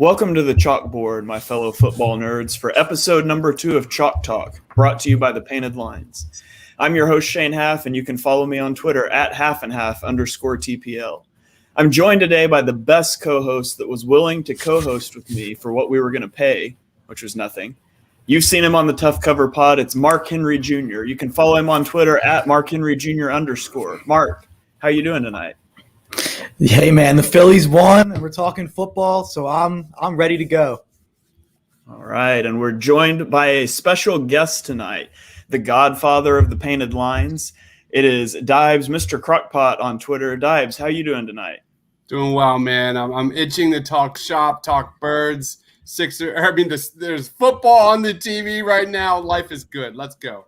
Welcome to the Chalkboard, my fellow football nerds, for episode number 2 of Chalk Talk, brought to you by the Painted Lines. I'm your host, Shane Half, and you can follow me on Twitter at @halfandhalf_TPL. I'm joined today by the best co-host that was willing to co-host with me for what we were going to pay, which was nothing. You've seen him on the Tough Cover Pod. It's Mark Henry Jr. You can follow him on Twitter at @MarkHenryJr_. Mark, how you doing tonight? Hey man, the Phillies won, and we're talking football, so I'm ready to go. All right, and we're joined by a special guest tonight, the godfather of the Painted Lines. It is Dibes, Mr. Crockpot on Twitter. Dibes, how you doing tonight? Doing well, man. I'm itching to talk shop, talk birds. There's football on the TV right now. Life is good. Let's go.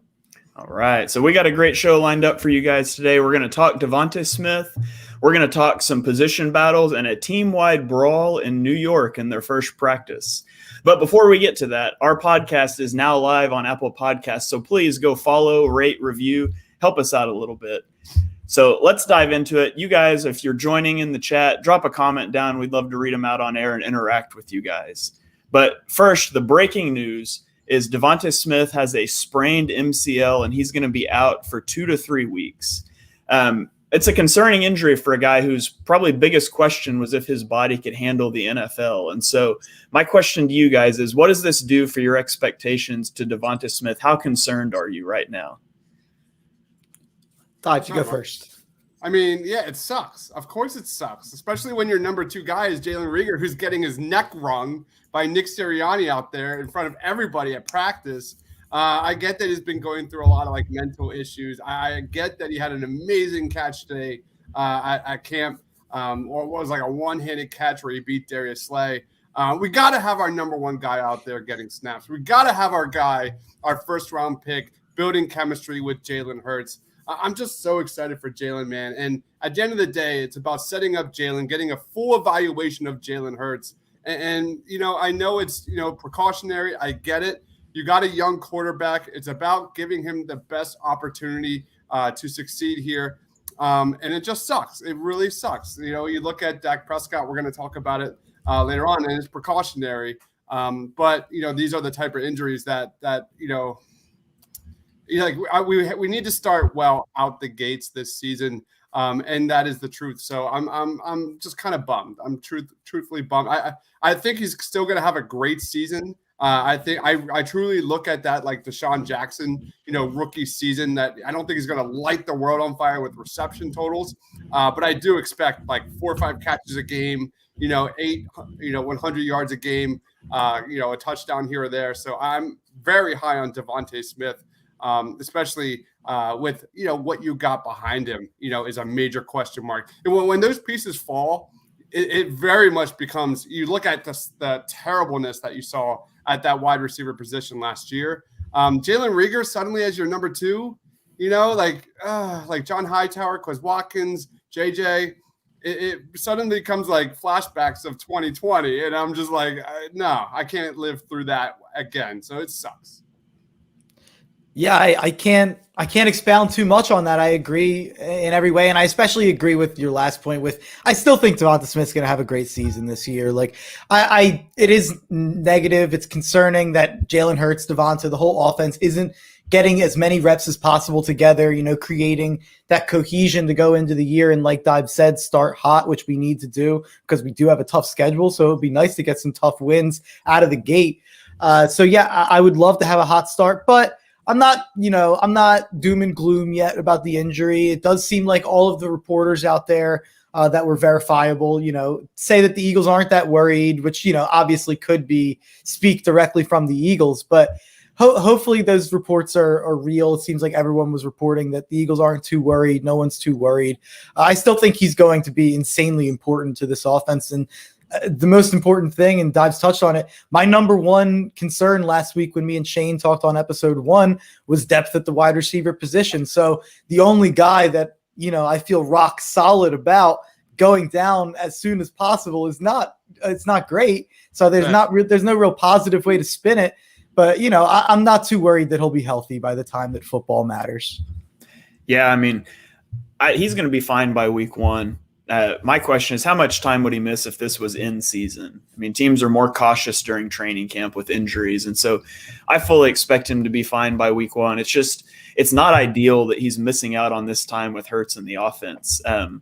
All right, so we got a great show lined up for you guys today. We're going to talk DeVonta Smith. We're going to talk some position battles and a team-wide brawl in New York in their first practice. But before we get to that, our podcast is now live on Apple Podcasts, so please go follow, rate, review, help us out a little bit. So let's dive into it. You guys, if you're joining in the chat, drop a comment down. We'd love to read them out on air and interact with you guys. But first, the breaking news is DeVonta Smith has a sprained MCL, and he's going to be out for 2 to 3 weeks. It's a concerning injury for a guy whose probably biggest question was if his body could handle the NFL. And so my question to you guys is, what does this do for your expectations to DeVonta Smith? How concerned are you right now? Thought you go first. I mean, yeah, it sucks. Of course it sucks, especially when your number 2 guy is Jalen Reagor, who's getting his neck wrung by Nick Sirianni out there in front of everybody at practice. I get that he's been going through a lot of mental issues. I get that he had an amazing catch today at camp, or it was a one-handed catch where he beat Darius Slay. We got to have our number 1 guy out there getting snaps. We got to have our guy, our first-round pick, building chemistry with Jalen Hurts. I'm just so excited for Jalen, man. And at the end of the day, it's about setting up Jalen, getting a full evaluation of Jalen Hurts. And I know it's, precautionary. I get it. You got a young quarterback. It's about giving him the best opportunity to succeed here. And it just sucks. It really sucks. You look at Dak Prescott. We're going to talk about it later on, and it's precautionary. But these are the type of injuries that we need to start well out the gates this season. And that is the truth. So I'm just kind of bummed. I'm truthfully bummed. I think he's still going to have a great season. I think I truly look at that like Deshaun Jackson, rookie season, that I don't think he's going to light the world on fire with reception totals. But I do expect 4 or 5 catches a game, 8, 100 yards a game, a touchdown here or there. So I'm very high on DeVonta Smith, especially with, what you got behind him, is a major question mark. And when those pieces fall, it very much becomes, you look at the terribleness that you saw at that wide receiver position last year. Jalen Reagor suddenly as your number 2, like John Hightower, Quez Watkins, JJ, it suddenly becomes like flashbacks of 2020. And I'm just like, no, I can't live through that again. So it sucks. Yeah, I can't expound too much on that. I agree in every way, and I especially agree with your last point. I still think DeVonta Smith's going to have a great season this year. It is negative. It's concerning that Jalen Hurts, DeVonta, the whole offense isn't getting as many reps as possible together. Creating that cohesion to go into the year, and like Dive said, start hot, which we need to do because we do have a tough schedule. So it'd be nice to get some tough wins out of the gate. So yeah, I would love to have a hot start, but I'm not doom and gloom yet about the injury. It does seem like all of the reporters out there that were verifiable, say that the Eagles aren't that worried, which, obviously could speak directly from the Eagles, but hopefully those reports are real. It seems like everyone was reporting that the Eagles aren't too worried. No one's too worried. I still think he's going to be insanely important to this offense. And the most important thing, and Dives touched on it, my number 1 concern last week when me and Shane talked on episode 1 was depth at the wide receiver position. So the only guy that, I feel rock solid about going down as soon as possible it's not great. So there's no real positive way to spin it. But, I'm not too worried that he'll be healthy by the time that football matters. Yeah, I mean, he's going to be fine by week 1. My question is, how much time would he miss if this was in season? I mean, teams are more cautious during training camp with injuries. And so I fully expect him to be fine by week 1. It's not ideal that he's missing out on this time with Hurts in the offense. And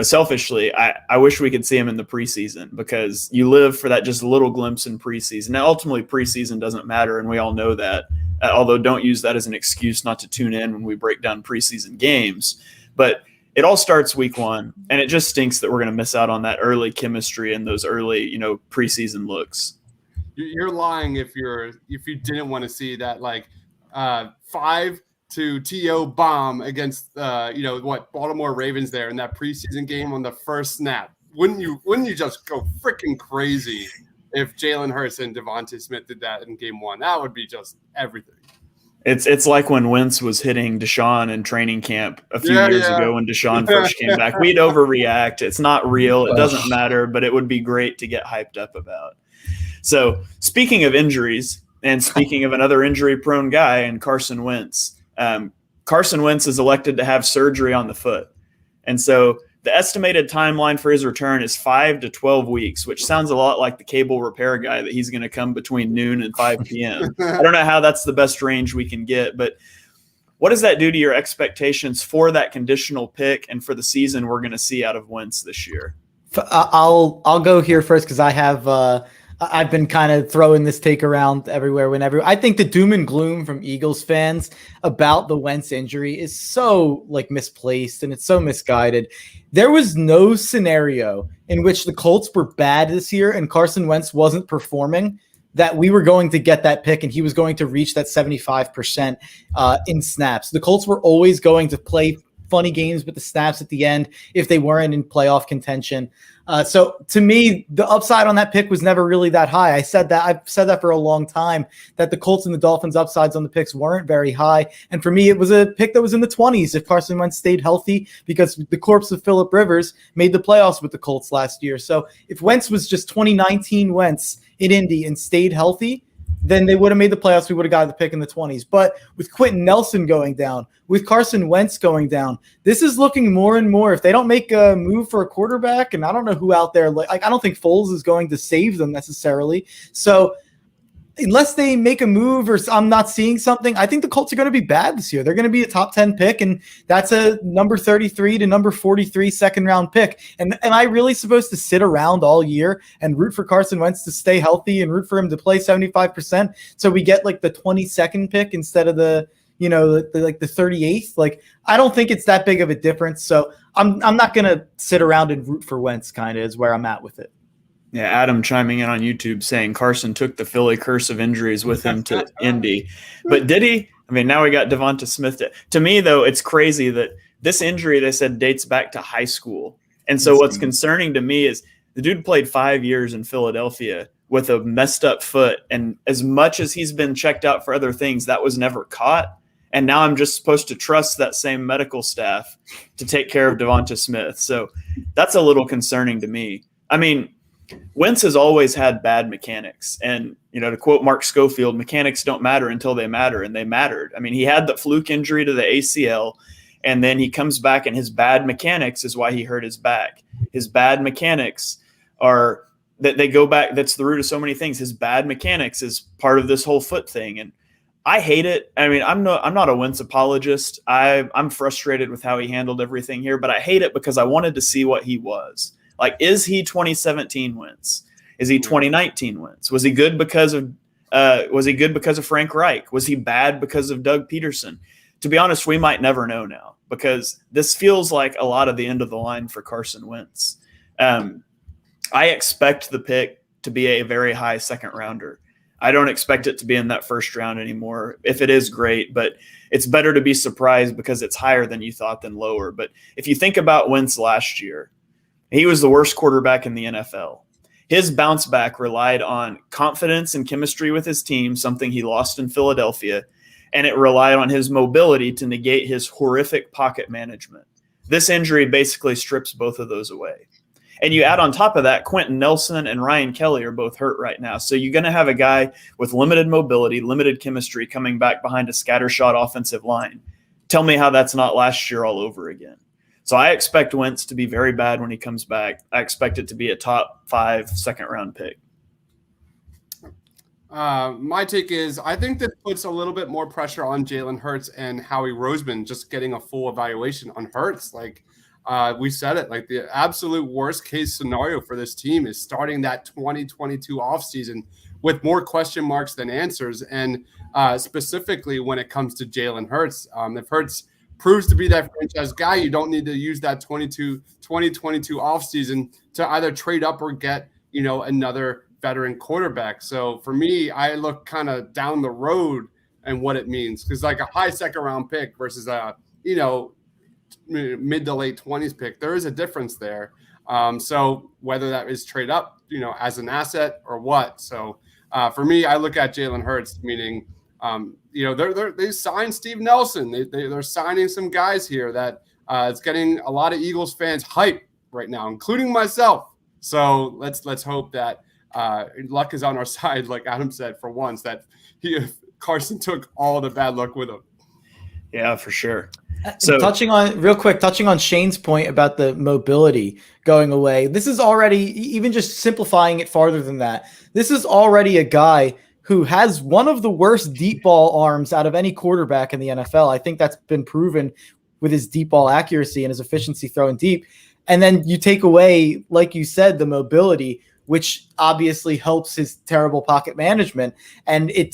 selfishly, I wish we could see him in the preseason, because you live for that just little glimpse in preseason. Now, ultimately, preseason doesn't matter, and we all know that. Although don't use that as an excuse not to tune in when we break down preseason games. But it all starts week 1, and it just stinks that we're going to miss out on that early chemistry and those early, preseason looks. You're lying if you didn't want to see that 5 to TO bomb against Baltimore Ravens there in that preseason game on the first snap. Wouldn't you just go freaking crazy if Jalen Hurts and DeVonta Smith did that in game 1? That would be just everything. It's like when Wentz was hitting Deshaun in training camp a few years ago when Deshaun first came back. We'd overreact. It's not real. It doesn't matter, but it would be great to get hyped up about. So speaking of injuries, and speaking of another injury-prone guy, and Carson Wentz, Carson Wentz is elected to have surgery on the foot. And so the estimated timeline for his return is 5 to 12 weeks, which sounds a lot like the cable repair guy that he's going to come between noon and 5 p.m. I don't know how that's the best range we can get, but what does that do to your expectations for that conditional pick and for the season we're going to see out of Wentz this year? I'll go here first, because I've been kind of throwing this take around everywhere whenever. I think the doom and gloom from Eagles fans about the Wentz injury is so misplaced, and it's so misguided. There was no scenario in which the Colts were bad this year and Carson Wentz wasn't performing that we were going to get that pick and he was going to reach that 75% in snaps. The Colts were always going to play funny games with the snaps at the end if they weren't in playoff contention. So to me, the upside on that pick was never really that high. I've said that for a long time, that the Colts and the Dolphins upsides on the picks weren't very high. And for me, it was a pick that was in the 20s if Carson Wentz stayed healthy, because the corpse of Phillip Rivers made the playoffs with the Colts last year. So if Wentz was just 2019 Wentz in Indy and stayed healthy, then they would have made the playoffs. We would have got the pick in the 20s. But with Quentin Nelson going down, with Carson Wentz going down, this is looking more and more. If they don't make a move for a quarterback, and I don't know who out there, I don't think Foles is going to save them necessarily. So unless they make a move, or I'm not seeing something, I think the Colts are going to be bad this year. They're going to be a top 10 pick, and that's a number 33 to number 43 second round pick. And I really supposed to sit around all year and root for Carson Wentz to stay healthy and root for him to play 75%, so we get the 22nd pick instead of the 38th. I don't think it's that big of a difference. So I'm not going to sit around and root for Wentz, kind of is where I'm at with it. Yeah, Adam chiming in on YouTube saying Carson took the Philly curse of injuries with him to Indy. But did he? I mean, now we got DeVonta Smith. To me, though, it's crazy that this injury, they said, dates back to high school. And so what's concerning to me is the dude played 5 years in Philadelphia with a messed up foot. And as much as he's been checked out for other things, that was never caught. And now I'm just supposed to trust that same medical staff to take care of DeVonta Smith. So that's a little concerning to me. I mean, Wentz has always had bad mechanics. And, to quote Mark Schofield, mechanics don't matter until they matter, and they mattered. I mean, he had the fluke injury to the ACL, and then he comes back, and his bad mechanics is why he hurt his back. His bad mechanics are that they go back. That's the root of so many things. His bad mechanics is part of this whole foot thing. And I hate it. I mean, I'm not a Wentz apologist. I'm frustrated with how he handled everything here, but I hate it because I wanted to see what he was. Is he 2017 Wentz? Is he 2019 Wentz? Was he good because of Frank Reich? Was he bad because of Doug Peterson? To be honest, we might never know now, because this feels like a lot of the end of the line for Carson Wentz. I expect the pick to be a very high second rounder. I don't expect it to be in that first round anymore. If it is, great, but it's better to be surprised because it's higher than you thought than lower. But if you think about Wentz last year, he was the worst quarterback in the NFL. His bounce back relied on confidence and chemistry with his team, something he lost in Philadelphia, and it relied on his mobility to negate his horrific pocket management. This injury basically strips both of those away. And you add on top of that, Quentin Nelson and Ryan Kelly are both hurt right now. So you're going to have a guy with limited mobility, limited chemistry coming back behind a scattershot offensive line. Tell me how that's not last year all over again. So I expect Wentz to be very bad when he comes back. I expect it to be a top 5 second-round pick. My take is I think that puts a little bit more pressure on Jalen Hurts and Howie Roseman just getting a full evaluation on Hurts. Like we said it, like the absolute worst case scenario for this team is starting that 2022 offseason with more question marks than answers. And specifically when it comes to Jalen Hurts, if Hurts proves to be that franchise guy, you don't need to use that 2022 offseason to either trade up or get, another veteran quarterback. So for me, I look kind of down the road and what it means, because like a high second round pick versus a mid to late 20s pick, there is a difference there. So whether that is trade up, as an asset or what. So for me, I look at Jalen Hurts, meaning they signed Steve Nelson. They're signing some guys here that it's getting a lot of Eagles fans hype right now, including myself. So let's hope that luck is on our side, like Adam said, for once, that Carson took all the bad luck with him. Yeah, for sure. So touching on Shane's point about the mobility going away, this is already, even just simplifying it farther than that, this is already a guy who has one of the worst deep ball arms out of any quarterback in the NFL. I think that's been proven with his deep ball accuracy and his efficiency throwing deep. And then you take away, like you said, the mobility, which obviously helps his terrible pocket management and his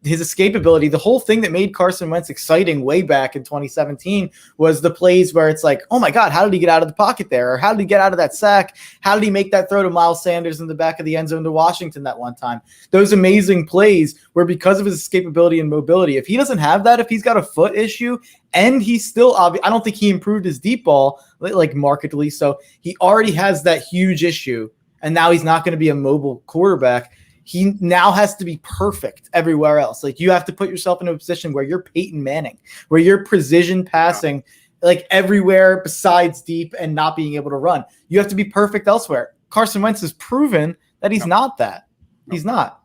escapability. The whole thing that made Carson Wentz exciting way back in 2017 was the plays where it's like, oh my God, how did he get out of the pocket there? Or how did he get out of that sack? How did he make that throw to Miles Sanders in the back of the end zone to Washington that one time? Those amazing plays were because of his escapability and mobility. If he doesn't have that, if he's got a foot issue, and he's still, I don't think he improved his deep ball like markedly. So he already has that huge issue. And now he's not going to be a mobile quarterback. He now has to be perfect everywhere else. Like you have to put yourself in a position where you're Peyton Manning, where you're precision passing like everywhere besides deep and not being able to run. You have to be perfect elsewhere. Carson Wentz has proven that he's not that. He's not.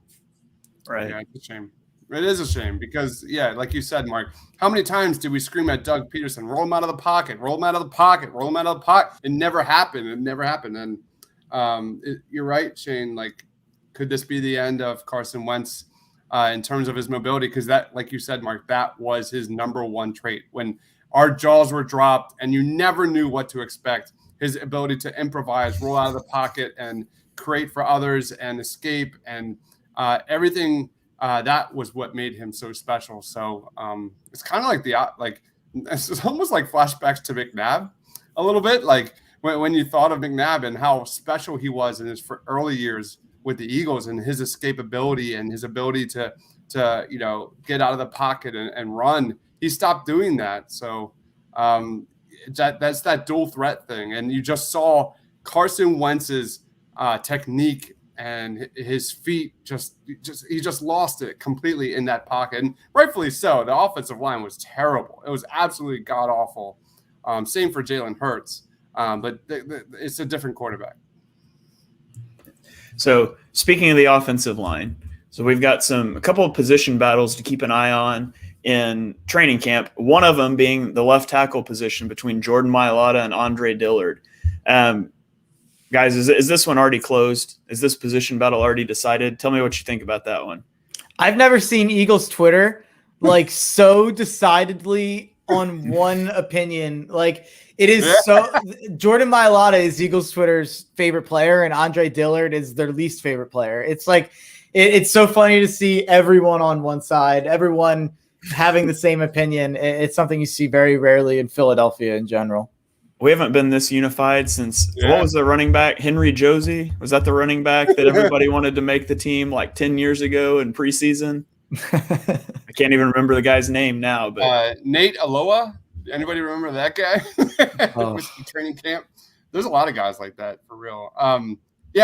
Right. Yeah, it's a shame. It is a shame because, like you said, Mark, how many times did we scream at Doug Peterson, roll him out of the pocket, roll him out of the pocket, roll him out of the pocket? It never happened. And you're right, Shane. Like, could this be the end of Carson Wentz in terms of his mobility? Because that, like you said, Mark, that was his number one trait. When our jaws were dropped and you never knew what to expect, his ability to improvise, roll out of the pocket, and create for others and escape and everything. That was what made him so special. So it's kind of like it's almost like flashbacks to McNabb a little bit, like. When you thought of McNabb and how special he was in his early years with the Eagles and his escapability and his ability to get out of the pocket and run, he stopped doing that. So that's that dual threat thing. And you just saw Carson Wentz's technique and his feet he just lost it completely in that pocket. And rightfully so. The offensive line was terrible. It was absolutely god awful. Same for Jalen Hurts. But it's a different quarterback. So speaking of the offensive line, so we've got a couple of position battles to keep an eye on in training camp. One of them being the left tackle position between Jordan Mailata and Andre Dillard. Guys, is this one already closed? Is this position battle already decided? Tell me what you think about that one. I've never seen Eagles Twitter like so decidedly on one opinion. Like it is so Jordan Mailata is Eagles Twitter's favorite player and Andre Dillard is their least favorite player. It's like, it's so funny to see everyone on one side, everyone having the same opinion. It's something you see very rarely in Philadelphia in general. We haven't been this unified since what was the running back? Henry Josie? Was that the running back that everybody wanted to make the team like 10 years ago in preseason? I can't even remember the guy's name now, but Nate Aloha. Anybody remember that guy? With the training camp. There's a lot of guys like that for real.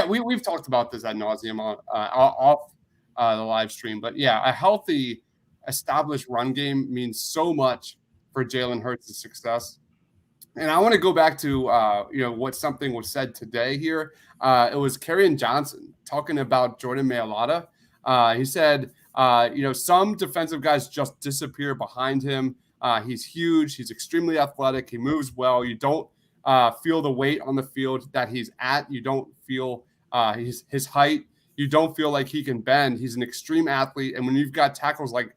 We've talked about this ad nauseum off the live stream, but a healthy, established run game means so much for Jalen Hurts' success. And I want to go back to what something was said today here. It was Kerryon Johnson talking about Jordan Mailata. He said, some defensive guys just disappear behind him. He's huge. He's extremely athletic. He moves well. You don't feel the weight on the field that he's at. You don't feel his height. You don't feel like he can bend. He's an extreme athlete. And when you've got tackles like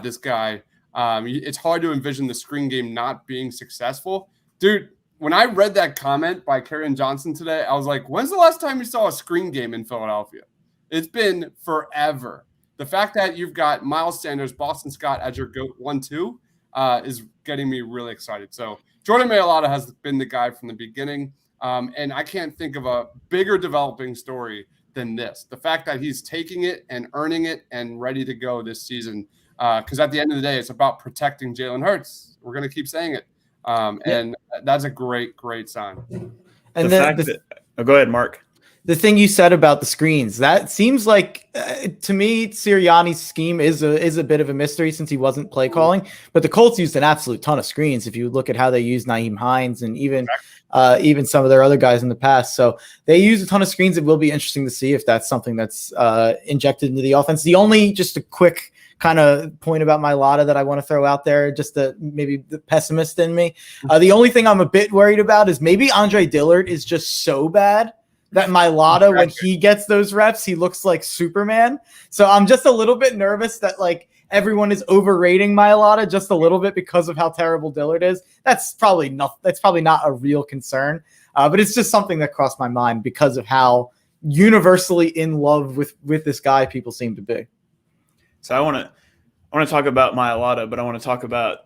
this guy, it's hard to envision the screen game not being successful. Dude, when I read that comment by Kerryon Johnson today, I was like, when's the last time you saw a screen game in Philadelphia? It's been forever. The fact that you've got Miles Sanders, Boston Scott as your GOAT 1-2 is getting me really excited. So Jordan Mailata has been the guy from the beginning. And I can't think of a bigger developing story than this. The fact that he's taking it and earning it and ready to go this season. Because at the end of the day, it's about protecting Jalen Hurts. We're going to keep saying it. And that's a great sign. And go ahead, Mark. The thing you said about the screens, that seems like to me, Sirianni's scheme is a bit of a mystery since he wasn't play calling. But the Colts used an absolute ton of screens. If you look at how they used Nyheim Hines and even some of their other guys in the past, so they use a ton of screens. It will be interesting to see if that's something that's injected into the offense. The only just a quick kind of point about Mailata that I want to throw out there, just maybe the pessimist in me. The only thing I'm a bit worried about is maybe Andre Dillard is just so bad that Mailata, when he gets those reps, he looks like Superman. So I'm just a little bit nervous that like everyone is overrating Mailata just a little bit because of how terrible Dillard is. That's probably not a real concern, but it's just something that crossed my mind because of how universally in love with this guy people seem to be. So I want to talk about Mailata, but I want to talk about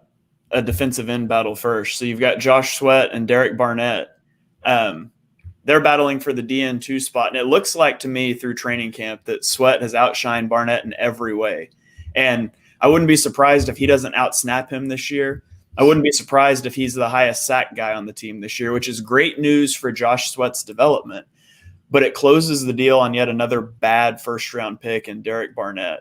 a defensive end battle first. So you've got Josh Sweat and Derek Barnett. They're battling for the DN2 spot, and it looks like to me through training camp that Sweat has outshined Barnett in every way. And I wouldn't be surprised if he doesn't outsnap him this year. I wouldn't be surprised if he's the highest sack guy on the team this year, which is great news for Josh Sweat's development. But it closes the deal on yet another bad first-round pick in Derek Barnett.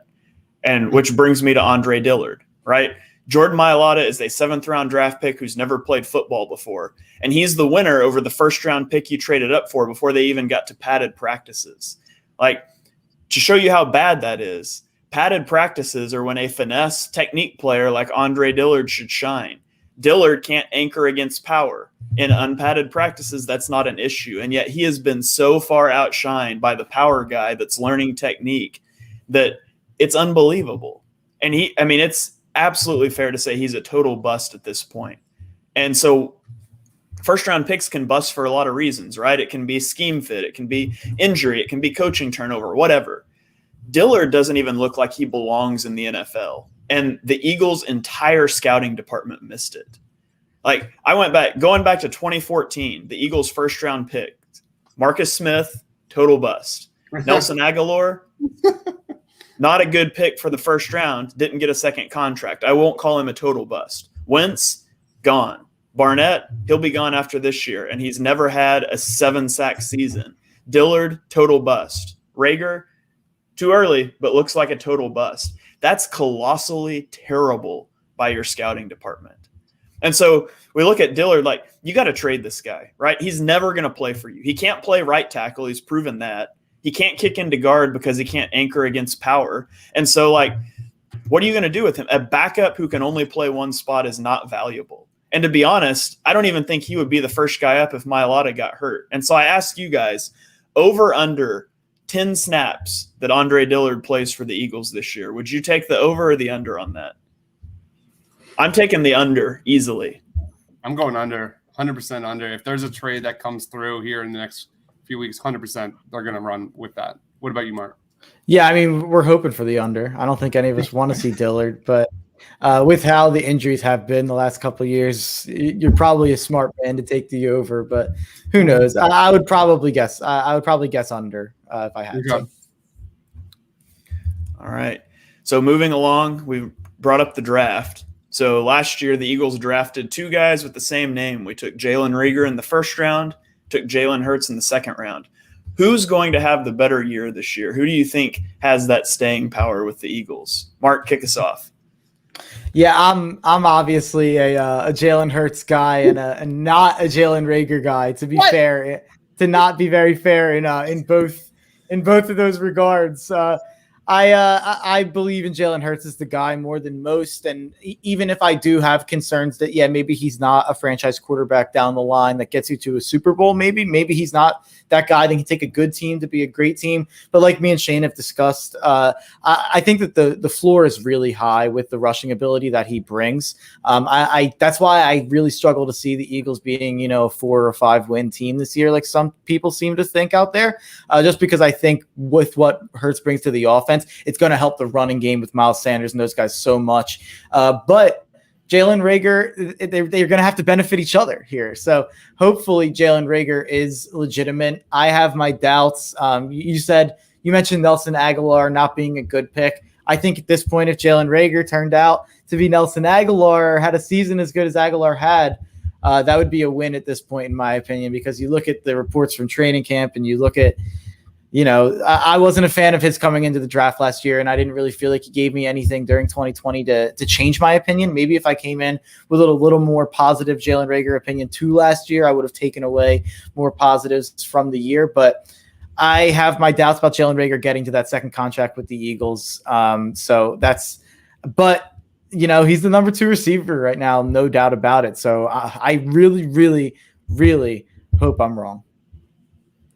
And which brings me to Andre Dillard, right? Jordan Mailata is a 7th-round draft pick who's never played football before. And he's the winner over the first-round pick you traded up for before they even got to padded practices. Like, to show you how bad that is, padded practices are when a finesse technique player like Andre Dillard should shine. Dillard can't anchor against power. In unpadded practices, that's not an issue. And yet he has been so far outshined by the power guy that's learning technique that it's unbelievable. And it's absolutely fair to say he's a total bust at this point. And so first-round picks can bust for a lot of reasons, right? It can be scheme fit. It can be injury. It can be coaching turnover, whatever. Dillard doesn't even look like he belongs in the NFL. And the Eagles' entire scouting department missed it. Like, going back to 2014, the Eagles' first-round pick, Marcus Smith, total bust. Nelson Aguilar, not a good pick for the first round, didn't get a second contract. I won't call him a total bust. Wentz, gone. Barnett, he'll be gone after this year, and he's never had a 7-sack season. Dillard, total bust. Rager, too early, but looks like a total bust. That's colossally terrible by your scouting department. And so we look at Dillard like, you got to trade this guy, right? He's never going to play for you. He can't play right tackle. He's proven that. He can't kick into guard because he can't anchor against power. And so, like, what are you going to do with him? A backup who can only play one spot is not valuable. And to be honest, I don't even think he would be the first guy up if Mailata got hurt. And so I ask you guys, over under 10 snaps that Andre Dillard plays for the Eagles this year, would you take the over or the under on that? I'm taking the under easily. I'm going under, 100% under. If there's a trade that comes through here in the next few weeks, 100% they're going to run with that. What about you, Mark? Yeah, I mean, we're hoping for the under. I don't think any of us want to see Dillard, but with how the injuries have been the last couple of years, you're probably a smart man to take the over, but who knows? I would probably guess. I would probably guess under if I had to. All right. So moving along, we brought up the draft. So last year, the Eagles drafted 2 guys with the same name. We took Jalen Reagor in the first round, took Jalen Hurts in the second round. Who's going to have the better year this year? Who do you think has that staying power with the Eagles? Mark, kick us off. Yeah, I'm obviously a Jalen Hurts guy and not a Jalen Reagor guy. To be fair, to not be very fair in both of those regards. I believe in Jalen Hurts as the guy more than most. And even if I do have concerns that, maybe he's not a franchise quarterback down the line that gets you to a Super Bowl, maybe he's not that guy that can take a good team to be a great team. But like me and Shane have discussed, I think that the floor is really high with the rushing ability that he brings. That's why I really struggle to see the Eagles being, a 4 or 5 win team this year, like some people seem to think out there, just because I think with what Hurts brings to the offense, it's going to help the running game with Miles Sanders and those guys so much. But Jalen Reagor, they're going to have to benefit each other here. So hopefully Jalen Reagor is legitimate. I have my doubts. You mentioned Nelson Aguilar not being a good pick. I think at this point, if Jalen Reagor turned out to be Nelson Aguilar or had a season as good as Aguilar had, that would be a win at this point, in my opinion, because you look at the reports from training camp and you look at, I wasn't a fan of his coming into the draft last year, and I didn't really feel like he gave me anything during 2020 to change my opinion. Maybe if I came in with a little more positive Jalen Reagor opinion to last year, I would have taken away more positives from the year. But I have my doubts about Jalen Reagor getting to that second contract with the Eagles. He's the number 2 receiver right now, no doubt about it. So I really, really, really hope I'm wrong.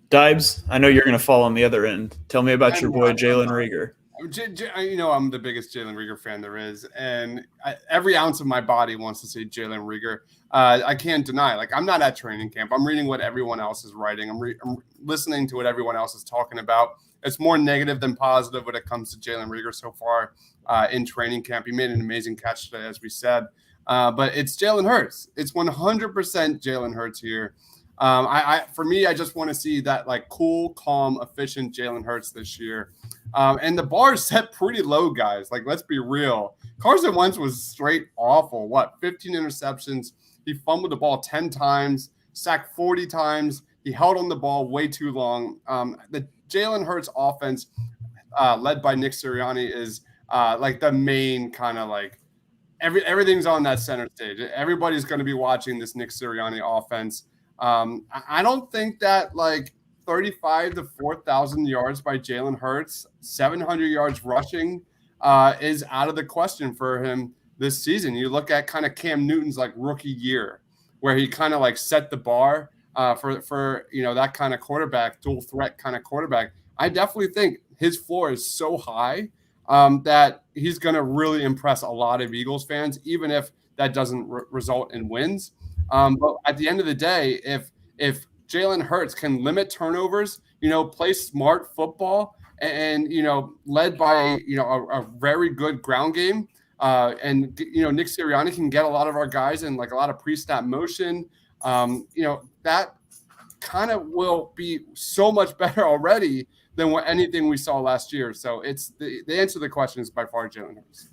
Dibes, I know you're going to fall on the other end. Tell me about your boy Jalen Reagor. I'm the biggest Jalen Reagor fan there is, and every ounce of my body wants to see Jalen Reagor. I can't deny, I'm not at training camp. I'm reading what everyone else is writing. I'm listening to what everyone else is talking about. It's more negative than positive when it comes to Jalen Reagor so far in training camp. He made an amazing catch today, as we said. But it's Jalen Hurts. It's 100% Jalen Hurts here. For me, I just want to see that cool, calm, efficient Jalen Hurts this year. And the bar is set pretty low, guys. Let's be real. Carson Wentz was straight awful. 15 interceptions. He fumbled the ball 10 times, sacked 40 times. He held on the ball way too long. The Jalen Hurts offense, led by Nick Sirianni, is the main kind of everything's on that center stage. Everybody's going to be watching this Nick Sirianni offense. I don't think that 35 to 4,000 yards by Jalen Hurts, 700 yards rushing is out of the question for him this season. You look at kind of Cam Newton's rookie year, where he kind of set the bar for that kind of quarterback, dual threat kind of quarterback. I definitely think his floor is so high that he's going to really impress a lot of Eagles fans, even if that doesn't result in wins. But at the end of the day, if Jalen Hurts can limit turnovers, play smart football, and led by a very good ground game, and Nick Sirianni can get a lot of our guys in a lot of pre-snap motion, that kind of will be so much better already than anything we saw last year. So it's the answer to the question is by far Jalen Hurts.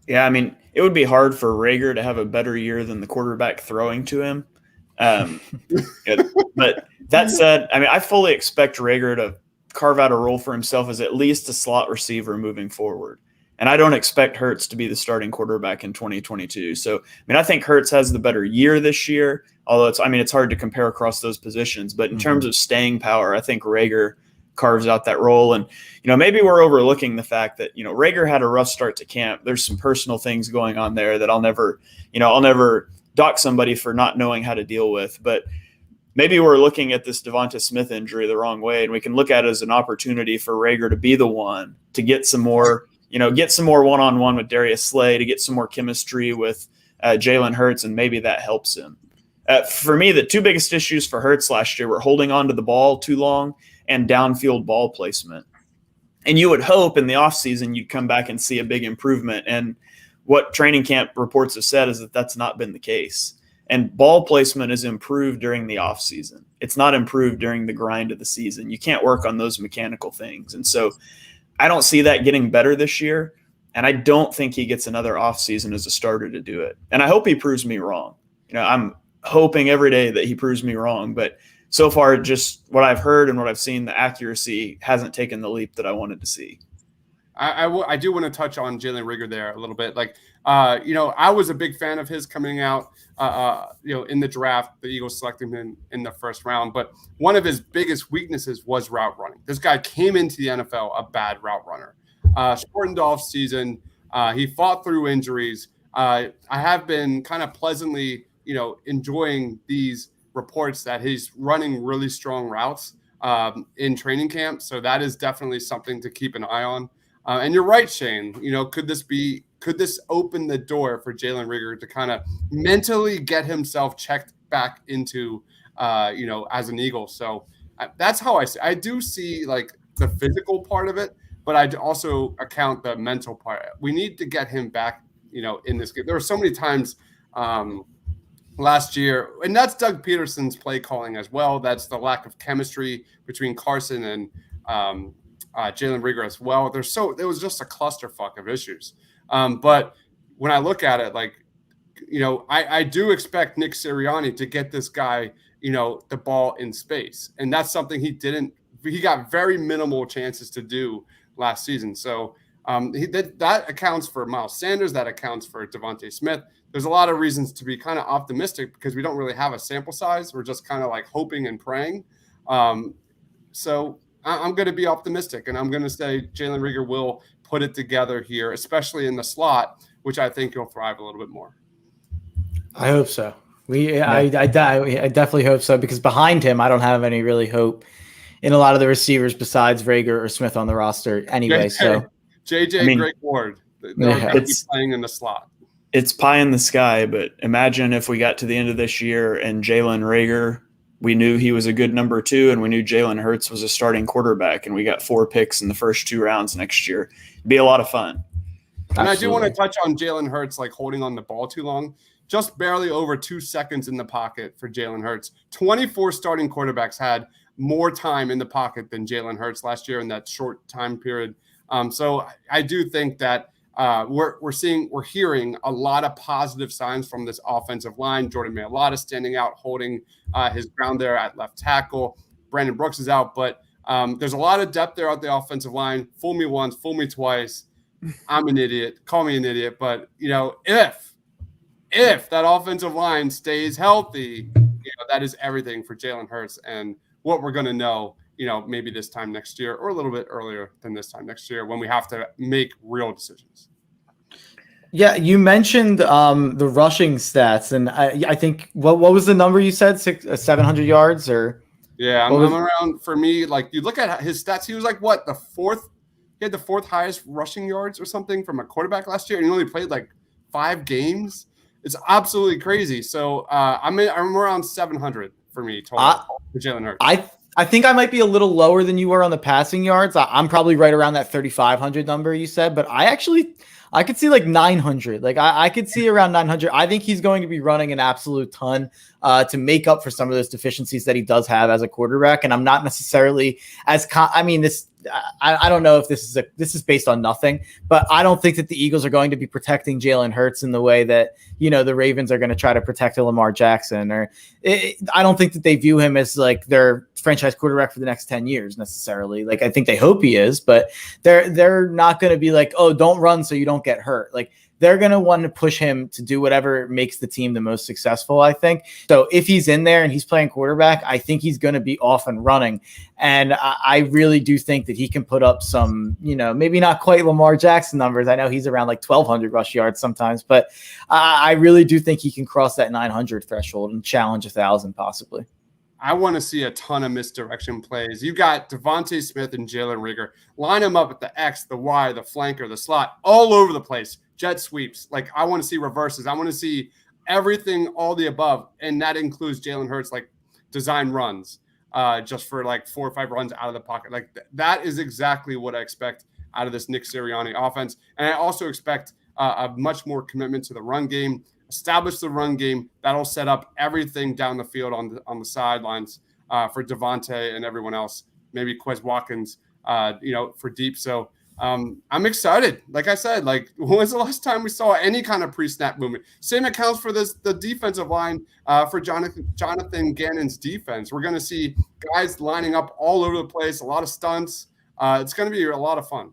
Yeah, I mean, it would be hard for Reagor to have a better year than the quarterback throwing to him. But that said, I mean, I fully expect Reagor to carve out a role for himself as at least a slot receiver moving forward. And I don't expect Hurts to be the starting quarterback in 2022. So, I mean, I think Hurts has the better year this year, although it's hard to compare across those positions. But in terms of staying power, I think Reagor carves out that role. And, maybe we're overlooking the fact that, Reagor had a rough start to camp. There's some personal things going on there that I'll never dock somebody for not knowing how to deal with. But maybe we're looking at this DeVonta Smith injury the wrong way, and we can look at it as an opportunity for Reagor to be the one to get some more one-on-one with Darius Slay, to get some more chemistry with Jalen Hurts, and maybe that helps him. For me, the 2 biggest issues for Hurts last year were holding on to the ball too long and downfield ball placement. And you would hope in the offseason you'd come back and see a big improvement. And what training camp reports have said is that that's not been the case. And ball placement is improved during the offseason. It's not improved during the grind of the season. You can't work on those mechanical things. And so I don't see that getting better this year. And I don't think he gets another offseason as a starter to do it. And I hope he proves me wrong. I'm hoping every day that he proves me wrong. But so far, just what I've heard and what I've seen, the accuracy hasn't taken the leap that I wanted to see. I do want to touch on Jalen Reagor there a little bit. I was a big fan of his coming out, in the draft. The Eagles selected him in the first round. But one of his biggest weaknesses was route running. This guy came into the NFL a bad route runner. shortened off season. He fought through injuries. I have been kind of pleasantly, enjoying these reports that he's running really strong routes in training camp. So that is definitely something to keep an eye on. And you're right, Shane. Could this open the door for Jalen Reagor to kind of mentally get himself checked back into, as an Eagle? So that's how I do see like the physical part of it, but I also account the mental part. We need to get him back, in this game. There were so many times last year, and that's Doug Peterson's play calling as well. That's the lack of chemistry between Carson and Jalen Reagor as well. It was just a clusterfuck of issues. But when I look at it, I do expect Nick Sirianni to get this guy, the ball in space. And that's something he got very minimal chances to do last season. So that accounts for Miles Sanders. That accounts for DeVonta Smith. There's a lot of reasons to be kind of optimistic because we don't really have a sample size. We're just kind of like hoping and praying. So I'm going to be optimistic, and I'm going to say Jalen Reagor will put it together here, especially in the slot, which I think he'll thrive a little bit more. I hope so. I definitely hope so, because behind him, I don't have any really hope in a lot of the receivers besides Reagor or Smith on the roster anyway. Greg Ward, they're going to be playing in the slot. It's pie in the sky, but imagine if we got to the end of this year and Jalen Reagor, we knew he was a good number 2, and we knew Jalen Hurts was a starting quarterback, and we got 4 picks in the first 2 rounds next year. It'd be a lot of fun. And absolutely. I do want to touch on Jalen Hurts, holding on the ball too long. Just barely over 2 seconds in the pocket for Jalen Hurts. 24 starting quarterbacks had more time in the pocket than Jalen Hurts last year in that short time period. So I do think that we're hearing a lot of positive signs from this offensive line. Jordan Mailata standing out, holding his ground there at left tackle. Brandon Brooks is out, but there's a lot of depth there at the offensive line. Fool me once, fool me twice. I'm an idiot. Call me an idiot. But, if that offensive line stays healthy, that is everything for Jalen Hurts and what we're going to know, maybe this time next year or a little bit earlier than this time next year when we have to make real decisions. Yeah, you mentioned the rushing stats, and I think what was the number you said? 700 yards or? Yeah, I'm around, for me, you look at his stats, he was the 4th. He had the 4th highest rushing yards or something from a quarterback last year, and he only played 5 games. It's absolutely crazy. So I'm around 700 for me total for Jalen Hurts. I think I might be a little lower than you were on the passing yards. I'm probably right around that 3,500 number you said, but I could see 900. I could see around 900. I think he's going to be running an absolute ton to make up for some of those deficiencies that he does have as a quarterback. And I'm not necessarily I don't know if this is based on nothing, but I don't think that the Eagles are going to be protecting Jalen Hurts in the way that, the Ravens are going to try to protect Lamar Jackson, I don't think that they view him as their franchise quarterback for the next 10 years necessarily. I think they hope he is, but they're not going to be oh, don't run so you don't get hurt. They're going to want to push him to do whatever makes the team the most successful, I think. So if he's in there and he's playing quarterback, I think he's going to be off and running. And I really do think that he can put up some, maybe not quite Lamar Jackson numbers. I know he's around 1,200 rush yards sometimes, but I really do think he can cross that 900 threshold and challenge 1,000 possibly. I want to see a ton of misdirection plays. You got DeVonta Smith and Jalen Reagor. Line them up at the X, the Y, the flanker, the slot, all over the place. Jet sweeps. I want to see reverses. I want to see everything, all the above. And that includes Jalen Hurts, design runs, just for 4 or 5 runs out of the pocket. That is exactly what I expect out of this Nick Sirianni offense. And I also expect a much more commitment to the run game. Establish the run game. That'll set up everything down the field on the sidelines for DeVonta and everyone else. Maybe Quez Watkins, for deep. So I'm excited. Like I said, when was the last time we saw any kind of pre-snap movement? Same accounts for the defensive line for Jonathan Gannon's defense. We're going to see guys lining up all over the place, a lot of stunts. It's going to be a lot of fun.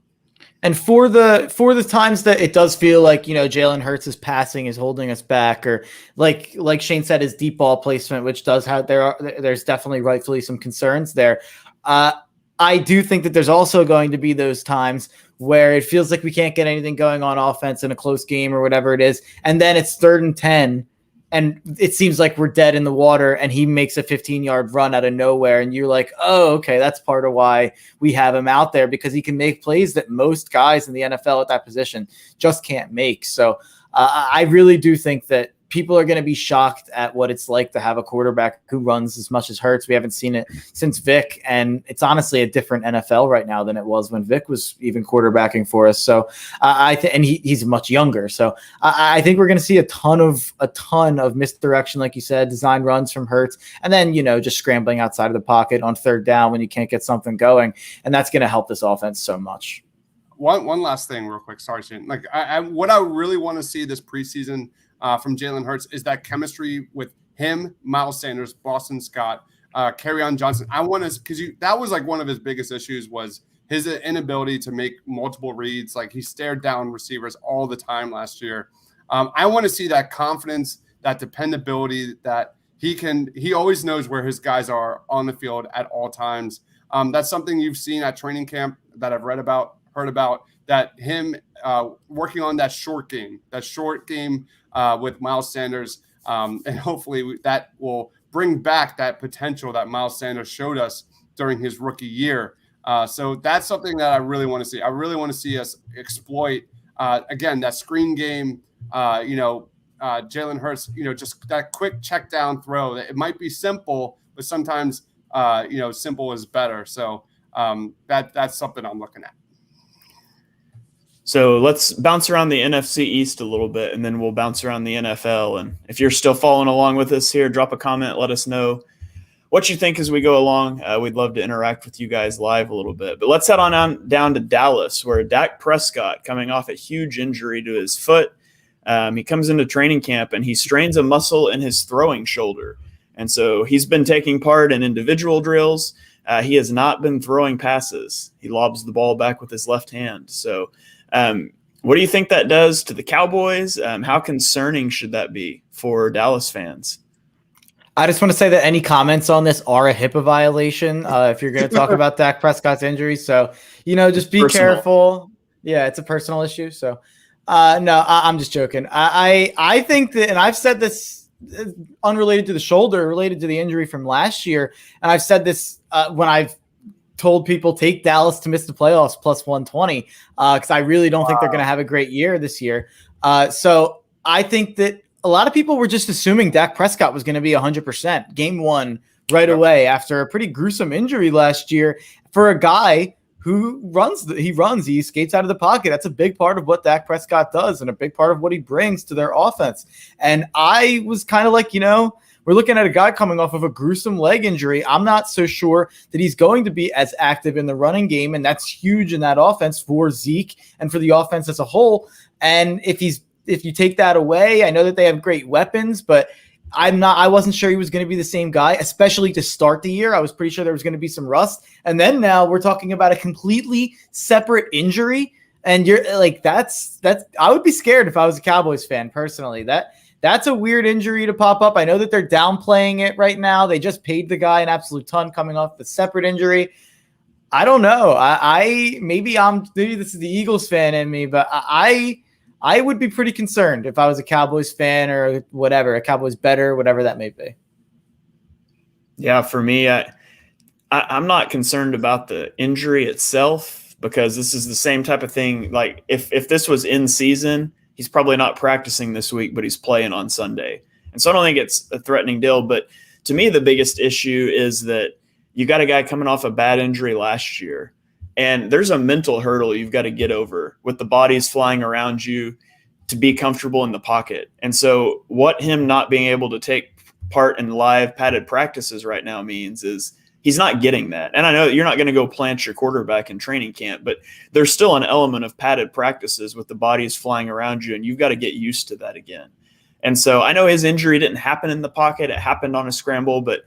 And for the times that it does feel Jalen Hurts' passing is holding us back, or like Shane said, his deep ball placement, which does have there's definitely rightfully some concerns there. I do think that there's also going to be those times where it feels like we can't get anything going on offense in a close game or whatever it is. And then it's 3rd and 10 and it seems like we're dead in the water and he makes a 15-yard run out of nowhere. And you're like, oh, okay, that's part of why we have him out there, because he can make plays that most guys in the NFL at that position just can't make. So I really do think that people are going to be shocked at what it's like to have a quarterback who runs as much as Hurts. We haven't seen it since Vic, and it's honestly a different NFL right now than it was when Vic was even quarterbacking for us. So and he's much younger. So I think we're going to see a ton of misdirection, like you said, design runs from Hurts, and then, just scrambling outside of the pocket on 3rd down when you can't get something going. And that's going to help this offense so much. One last thing real quick. Sorry, Shane. Like what I really want to see this preseason from Jalen Hurts is that chemistry with him, Miles Sanders, Boston Scott, Kerryon Johnson. I want to, because that was like one of his biggest issues was his inability to make multiple reads. Like he stared down receivers all the time last year. I want to see that confidence, that dependability, that he always knows where his guys are on the field at all times. That's something you've seen at training camp that I've heard about, that him working on that short game with Miles Sanders. And hopefully that will bring back that potential that Miles Sanders showed us during his rookie year. So that's something that I really want to see. I really want to see us exploit, again, that screen game, Jalen Hurts, just that quick check down throw. It might be simple, but sometimes, simple is better. So that's something I'm looking at. So let's bounce around the NFC East a little bit, and then we'll bounce around the NFL. And if you're still following along with us here, drop a comment. Let us know what you think as we go along. We'd love to interact with you guys live a little bit. But let's head on down to Dallas, where Dak Prescott, coming off a huge injury to his foot, he comes into training camp and he strains a muscle in his throwing shoulder. And so he's been taking part in individual drills. He has not been throwing passes. He lobs the ball back with his left hand. So what do you think that does to the Cowboys? How concerning should that be for Dallas fans? I just want to say that any comments on this are a HIPAA violation if you're going to talk about Dak Prescott's injury. So, just be careful. Yeah, it's a personal issue. So, no, I'm just joking. I think that, and I've said this unrelated to the shoulder, related to the injury from last year, and I've said this when I've told people take Dallas to miss the playoffs plus 120 because I really don't think they're going to have a great year this year. So I think that a lot of people were just assuming Dak Prescott was going to be 100% game one right away after a pretty gruesome injury last year for a guy who he skates out of the pocket. That's a big part of what Dak Prescott does and a big part of what he brings to their offense. And I was kind of like, we're looking at a guy coming off of a gruesome leg injury. I'm not so sure that he's going to be as active in the running game, and that's huge in that offense for Zeke and for the offense as a whole. And if you take that away, I know that they have great weapons, but I wasn't sure he was going to be the same guy, especially to start the year. I was pretty sure there was going to be some rust. And then now we're talking about a completely separate injury. And you're like, that's I would be scared if I was a Cowboys fan personally. That's a weird injury to pop up. I know that they're downplaying it right now. They just paid the guy an absolute ton coming off the separate injury. I don't know. Maybe this is the Eagles fan in me, but I would be pretty concerned if I was a Cowboys fan or whatever, a Cowboys bettor, whatever that may be. Yeah, for me, I'm not concerned about the injury itself because this is the same type of thing. Like if this was in season, he's probably not practicing this week, but he's playing on Sunday. And so I don't think it's a threatening deal. But to me, the biggest issue is that you got a guy coming off a bad injury last year. And there's a mental hurdle you've got to get over with the bodies flying around you to be comfortable in the pocket. And so what him not being able to take part in live padded practices right now means is he's not getting that. And I know you're not going to go plant your quarterback in training camp, but there's still an element of padded practices with the bodies flying around you, and you've got to get used to that again. And so I know his injury didn't happen in the pocket. It happened on a scramble, but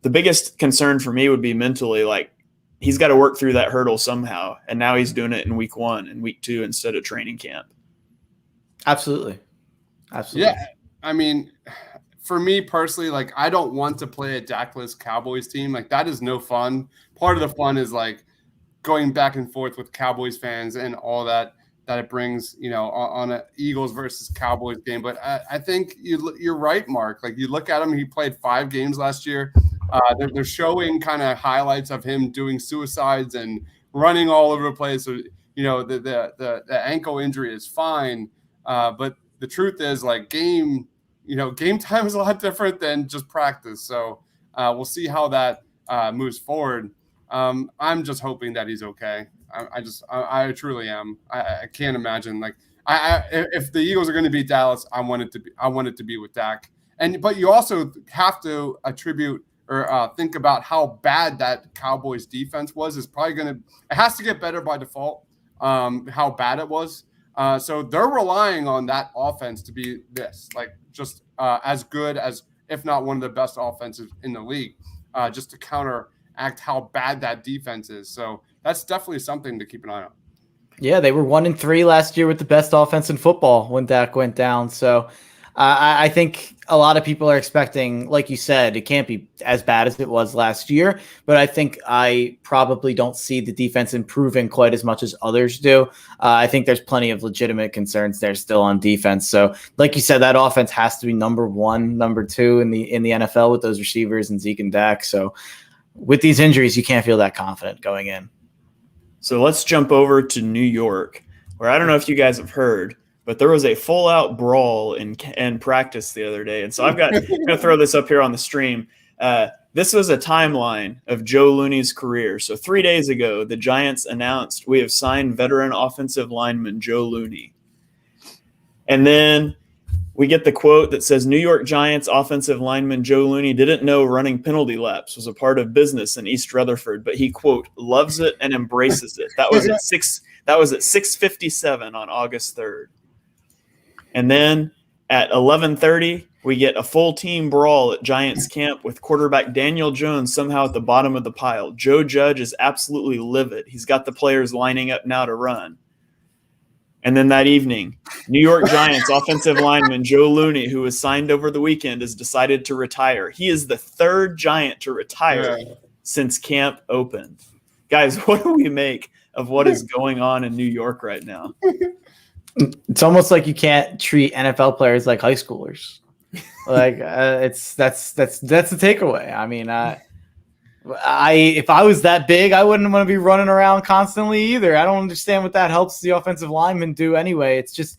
the biggest concern for me would be mentally, like, he's got to work through that hurdle somehow. And now he's doing it in week 1 and week 2 instead of training camp. Absolutely. Yeah. I mean, for me personally, like, I don't want to play a Dakless Cowboys team. Like, that is no fun. Part of the fun is like going back and forth with Cowboys fans and all that it brings, on an Eagles versus Cowboys game. But I think you're right, Mark. Like, you look at him, he played 5 games last year. They're showing kind of highlights of him doing suicides and running all over the place. So, the ankle injury is fine. But the truth is, like, game time is a lot different than just practice. So we'll see how that moves forward. I'm just hoping that he's okay. I truly am. I can't imagine, like, if the Eagles are going to beat Dallas, I want it to be with Dak. But you also have to attribute or think about how bad that Cowboys defense was. It has to get better by default. How bad it was. So they're relying on that offense to be just as good as, if not one of the best offenses in the league, just to counteract how bad that defense is. So that's definitely something to keep an eye on. Yeah, they were 1-3 last year with the best offense in football when Dak went down. So I think a lot of people are expecting, like you said, it can't be as bad as it was last year. But I think I probably don't see the defense improving quite as much as others do. I think there's plenty of legitimate concerns there still on defense. So, like you said, that offense has to be number 1, number 2 in the NFL with those receivers and Zeke and Dak. So, with these injuries, you can't feel that confident going in. So let's jump over to New York, where I don't know if you guys have heard, but there was a full-out brawl in practice the other day. And so I'm going to throw this up here on the stream. This was a timeline of Joe Looney's career. So 3 days ago, the Giants announced, we have signed veteran offensive lineman Joe Looney. And then we get the quote that says, New York Giants offensive lineman Joe Looney didn't know running penalty laps was a part of business in East Rutherford, but he, quote, loves it and embraces it. That was at 6:57 on August 3rd. And then at 11:30, we get a full team brawl at Giants camp with quarterback Daniel Jones somehow at the bottom of the pile. Joe Judge is absolutely livid. He's got the players lining up now to run. And then that evening, New York Giants offensive lineman Joe Looney, who was signed over the weekend, has decided to retire. He is the 3rd Giant to retire since camp opened. Guys, what do we make of what is going on in New York right now? It's almost like you can't treat NFL players like high schoolers. Like that's the takeaway. I mean, if I was that big, I wouldn't want to be running around constantly either. I don't understand what that helps the offensive linemen do anyway. It's just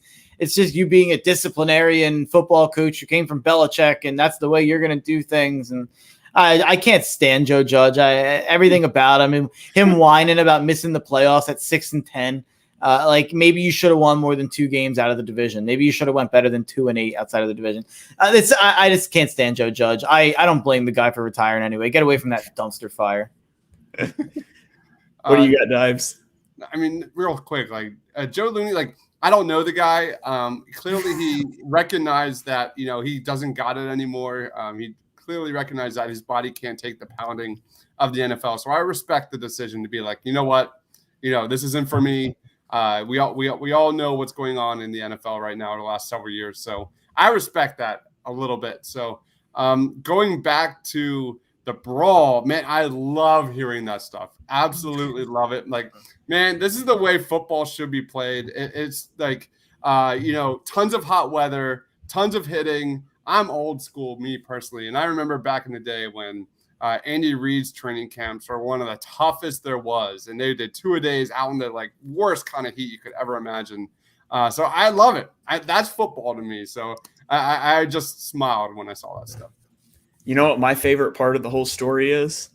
you being a disciplinarian football coach who came from Belichick, and that's the way you're going to do things. And I can't stand Joe Judge. Everything about him whining about missing the playoffs at 6-10. Like, maybe you should have won more than 2 games out of the division. Maybe you should have went better than 2-8 outside of the division. I just can't stand Joe Judge. I don't blame the guy for retiring anyway. Get away from that dumpster fire. What do you got, Dives? I mean, real quick, like Joe Looney, like, I don't know the guy. Clearly he recognized that, he doesn't got it anymore. He clearly recognized that his body can't take the pounding of the NFL. So I respect the decision to be like, you know what, this isn't for me. We all know what's going on in the NFL right now in the last several years. So I respect that a little bit. So going back to the brawl, man, I love hearing that stuff. Absolutely love it. Like, man, this is the way football should be played. It's like, tons of hot weather, tons of hitting. I'm old school, me personally. And I remember back in the day when Andy Reid's training camps were one of the toughest there was. And they did 2-a-days out in the worst kind of heat you could ever imagine. So I love it. That's football to me. So I just smiled when I saw that stuff. You know what my favorite part of the whole story is?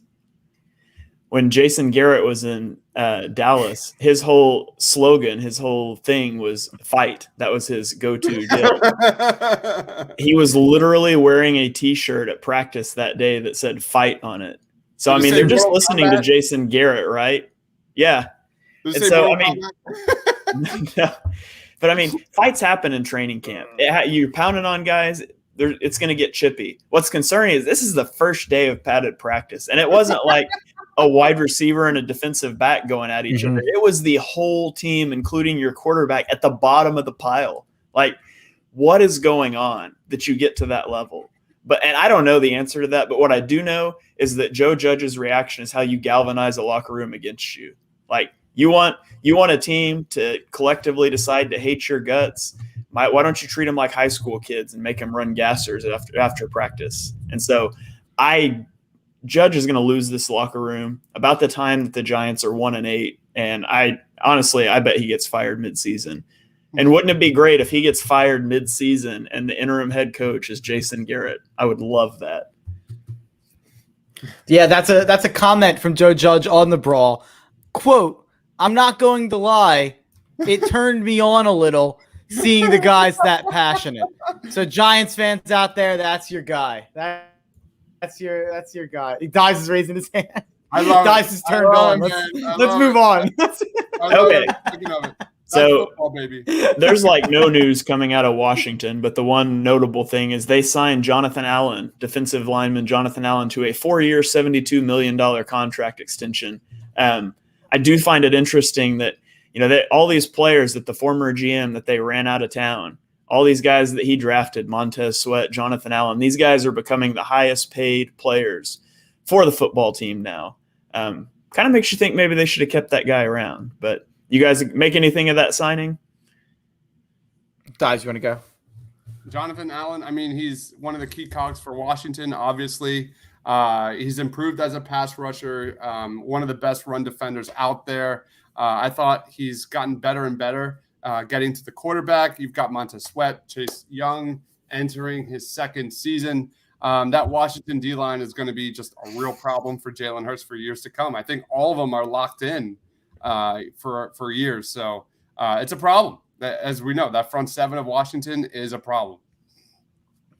When Jason Garrett was in Dallas, his whole slogan, his whole thing was fight. That was his go-to deal. He was literally wearing a T-shirt at practice that day that said fight on it. So, they're just listening to Jason Garrett, right? Yeah. And so, no. But, fights happen in training camp. You're pounding on guys. It's going to get chippy. What's concerning is this is the first day of padded practice. And it wasn't like a wide receiver and a defensive back going at each other. It was the whole team, including your quarterback, at the bottom of the pile. Like, what is going on that you get to that level? And I don't know the answer to that, but what I do know is that Joe Judge's reaction is how you galvanize a locker room against you. Like you want a team to collectively decide to hate your guts. Why don't you treat them like high school kids and make them run gassers after practice? And so Judge is going to lose this locker room about the time that the Giants are 1-8. And I bet he gets fired midseason. And wouldn't it be great if he gets fired midseason and the interim head coach is Jason Garrett? I would love that. Yeah, that's a comment from Joe Judge on the Brawl. Quote, "I'm not going to lie. It turned me on a little seeing the guys that passionate." So Giants fans out there, that's your guy. That's your guy. Dives is raising his hand. Dives is turned on. Let's move on. Okay. So football, baby. There's like no news coming out of Washington, but the one notable thing is they signed Jonathan Allen, defensive lineman Jonathan Allen, to a 4-year, $72 million contract extension. I do find it interesting that, that all these players that the former GM that they ran out of town, all these guys that he drafted, Montez Sweat, Jonathan Allen, these guys are becoming the highest paid players for the football team now. Kind of makes you think maybe they should have kept that guy around, but you guys make anything of that signing? Dives, you want to go? Jonathan Allen, I mean, he's one of the key cogs for Washington, obviously. He's improved as a pass rusher, one of the best run defenders out there. I thought he's gotten better and better getting to the quarterback. You've got Montez Sweat, Chase Young entering his second season. That Washington D-line is going to be just a real problem for Jalen Hurts for years to come. I think all of them are locked in for years. So it's a problem. As we know, that front seven of Washington is a problem.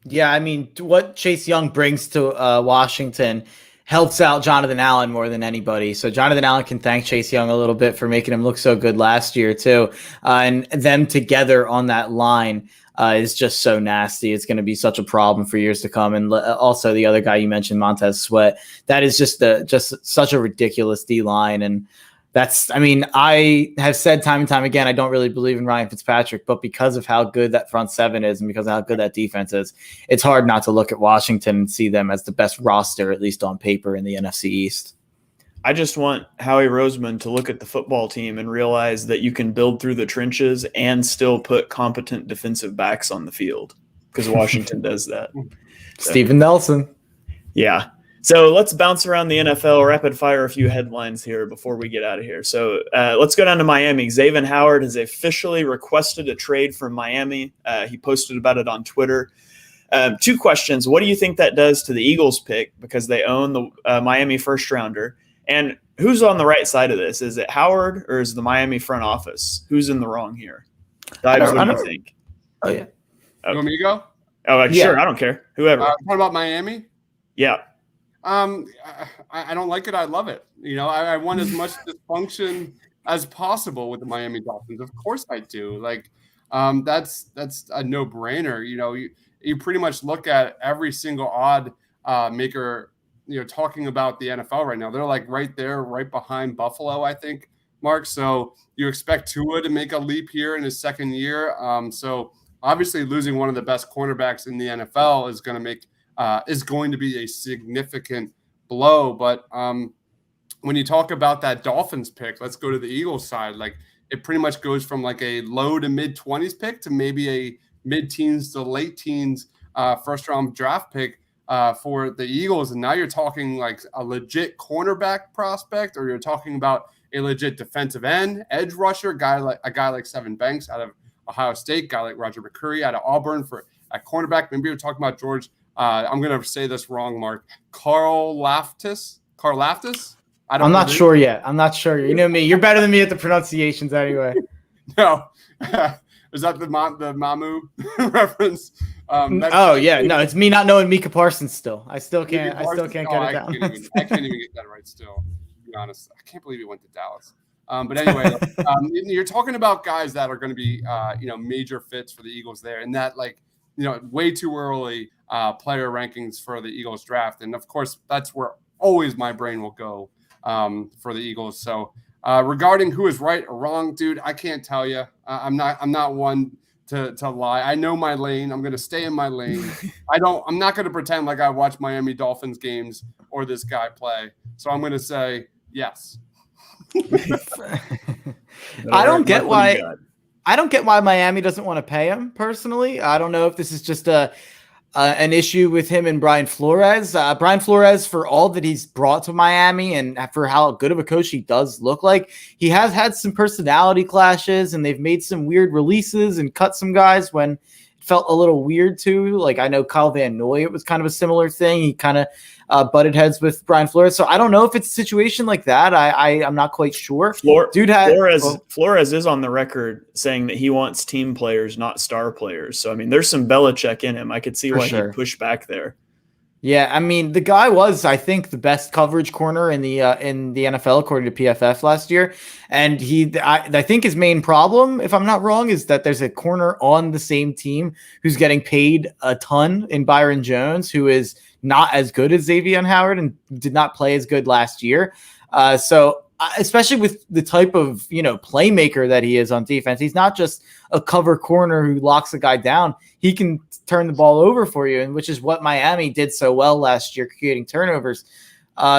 Yeah, I mean, what Chase Young brings to Washington helps out Jonathan Allen more than anybody. So Jonathan Allen can thank Chase Young a little bit for making him look so good last year too. And them together on that line is just so nasty. It's going to be such a problem for years to come. And also the other guy you mentioned, Montez Sweat, that is just such a ridiculous D line. And I have said time and time again, I don't really believe in Ryan Fitzpatrick, but because of how good that front seven is and because of how good that defense is, it's hard not to look at Washington and see them as the best roster, at least on paper, in the NFC East. I just want Howie Roseman to look at the football team and realize that you can build through the trenches and still put competent defensive backs on the field, because Washington does that. Steven Nelson. Yeah. So let's bounce around the NFL, rapid fire a few headlines here before we get out of here. So let's go down to Miami. Xavier Howard has officially requested a trade from Miami. He posted about it on Twitter. 2 questions. What do you think that does to the Eagles pick, because they own the Miami first rounder? And who's on the right side of this? Is it Howard or is the Miami front office? Who's in the wrong here? Dives, what do you think? Oh, yeah. Okay. You want me to go? Oh, yeah. Sure. I don't care. Whoever. What about Miami? Yeah. I don't like it. I love it. I want as much dysfunction as possible with the Miami Dolphins. Of course I do. Like, that's a no-brainer. You pretty much look at every single odd maker, talking about the NFL right now. They're like right there, right behind Buffalo, I think, Mark. So you expect Tua to make a leap here in his second year. So obviously losing one of the best cornerbacks in the NFL is going to be a significant blow. But when you talk about that Dolphins pick, let's go to the Eagles side. Like, it pretty much goes from like a low to mid-20s pick to maybe a mid-teens to late teens first-round draft pick for the Eagles. And now you're talking like a legit cornerback prospect, or you're talking about a legit defensive end, edge rusher, a guy like Sevyn Banks out of Ohio State, guy like Roger McCreary out of Auburn at cornerback. Maybe you're talking about George. I'm going to say this wrong, Mark. Carl Laftis? I'm not sure yet. You know me. You're better than me at the pronunciations anyway. No. Is that the Mamu reference? No, it's me not knowing Micah Parsons still. I still can't get it down. I can't even get that right still, to be honest. I can't believe he went to Dallas. But anyway, you're talking about guys that are going to be, major fits for the Eagles there. And that, way too early player rankings for the Eagles draft. And, of course, that's where always my brain will go for the Eagles. So regarding who is right or wrong, dude, I can't tell you. I'm not one to lie. I know my lane. I'm going to stay in my lane. I'm not going to pretend like I watch Miami Dolphins games or this guy play. So I'm going to say yes. I don't get That's what he why. got. I don't get why Miami doesn't want to pay him personally. I don't know if this is just an issue with him and Brian Flores. Brian Flores, for all that he's brought to Miami and for how good of a coach he does look like, he has had some personality clashes, and they've made some weird releases and cut some guys when it felt a little weird too. Like I know Kyle Van Noy, it was kind of a similar thing. He kind of butted heads with Brian Flores. So I don't know if it's a situation like that. I'm not quite sure. Flores is on the record saying that he wants team players, not star players. So, I mean, there's some Belichick in him. I could see why he'd push back there. Yeah, I mean, the guy was, I think, the best coverage corner in the NFL according to PFF last year, and I think his main problem, if I'm not wrong, is that there's a corner on the same team who's getting paid a ton in Byron Jones, who is not as good as Xavier Howard and did not play as good last year. So especially with the type of playmaker that he is on defense, he's not just a cover corner who locks a guy down. He can turn the ball over for you, and which is what Miami did so well last year, creating turnovers.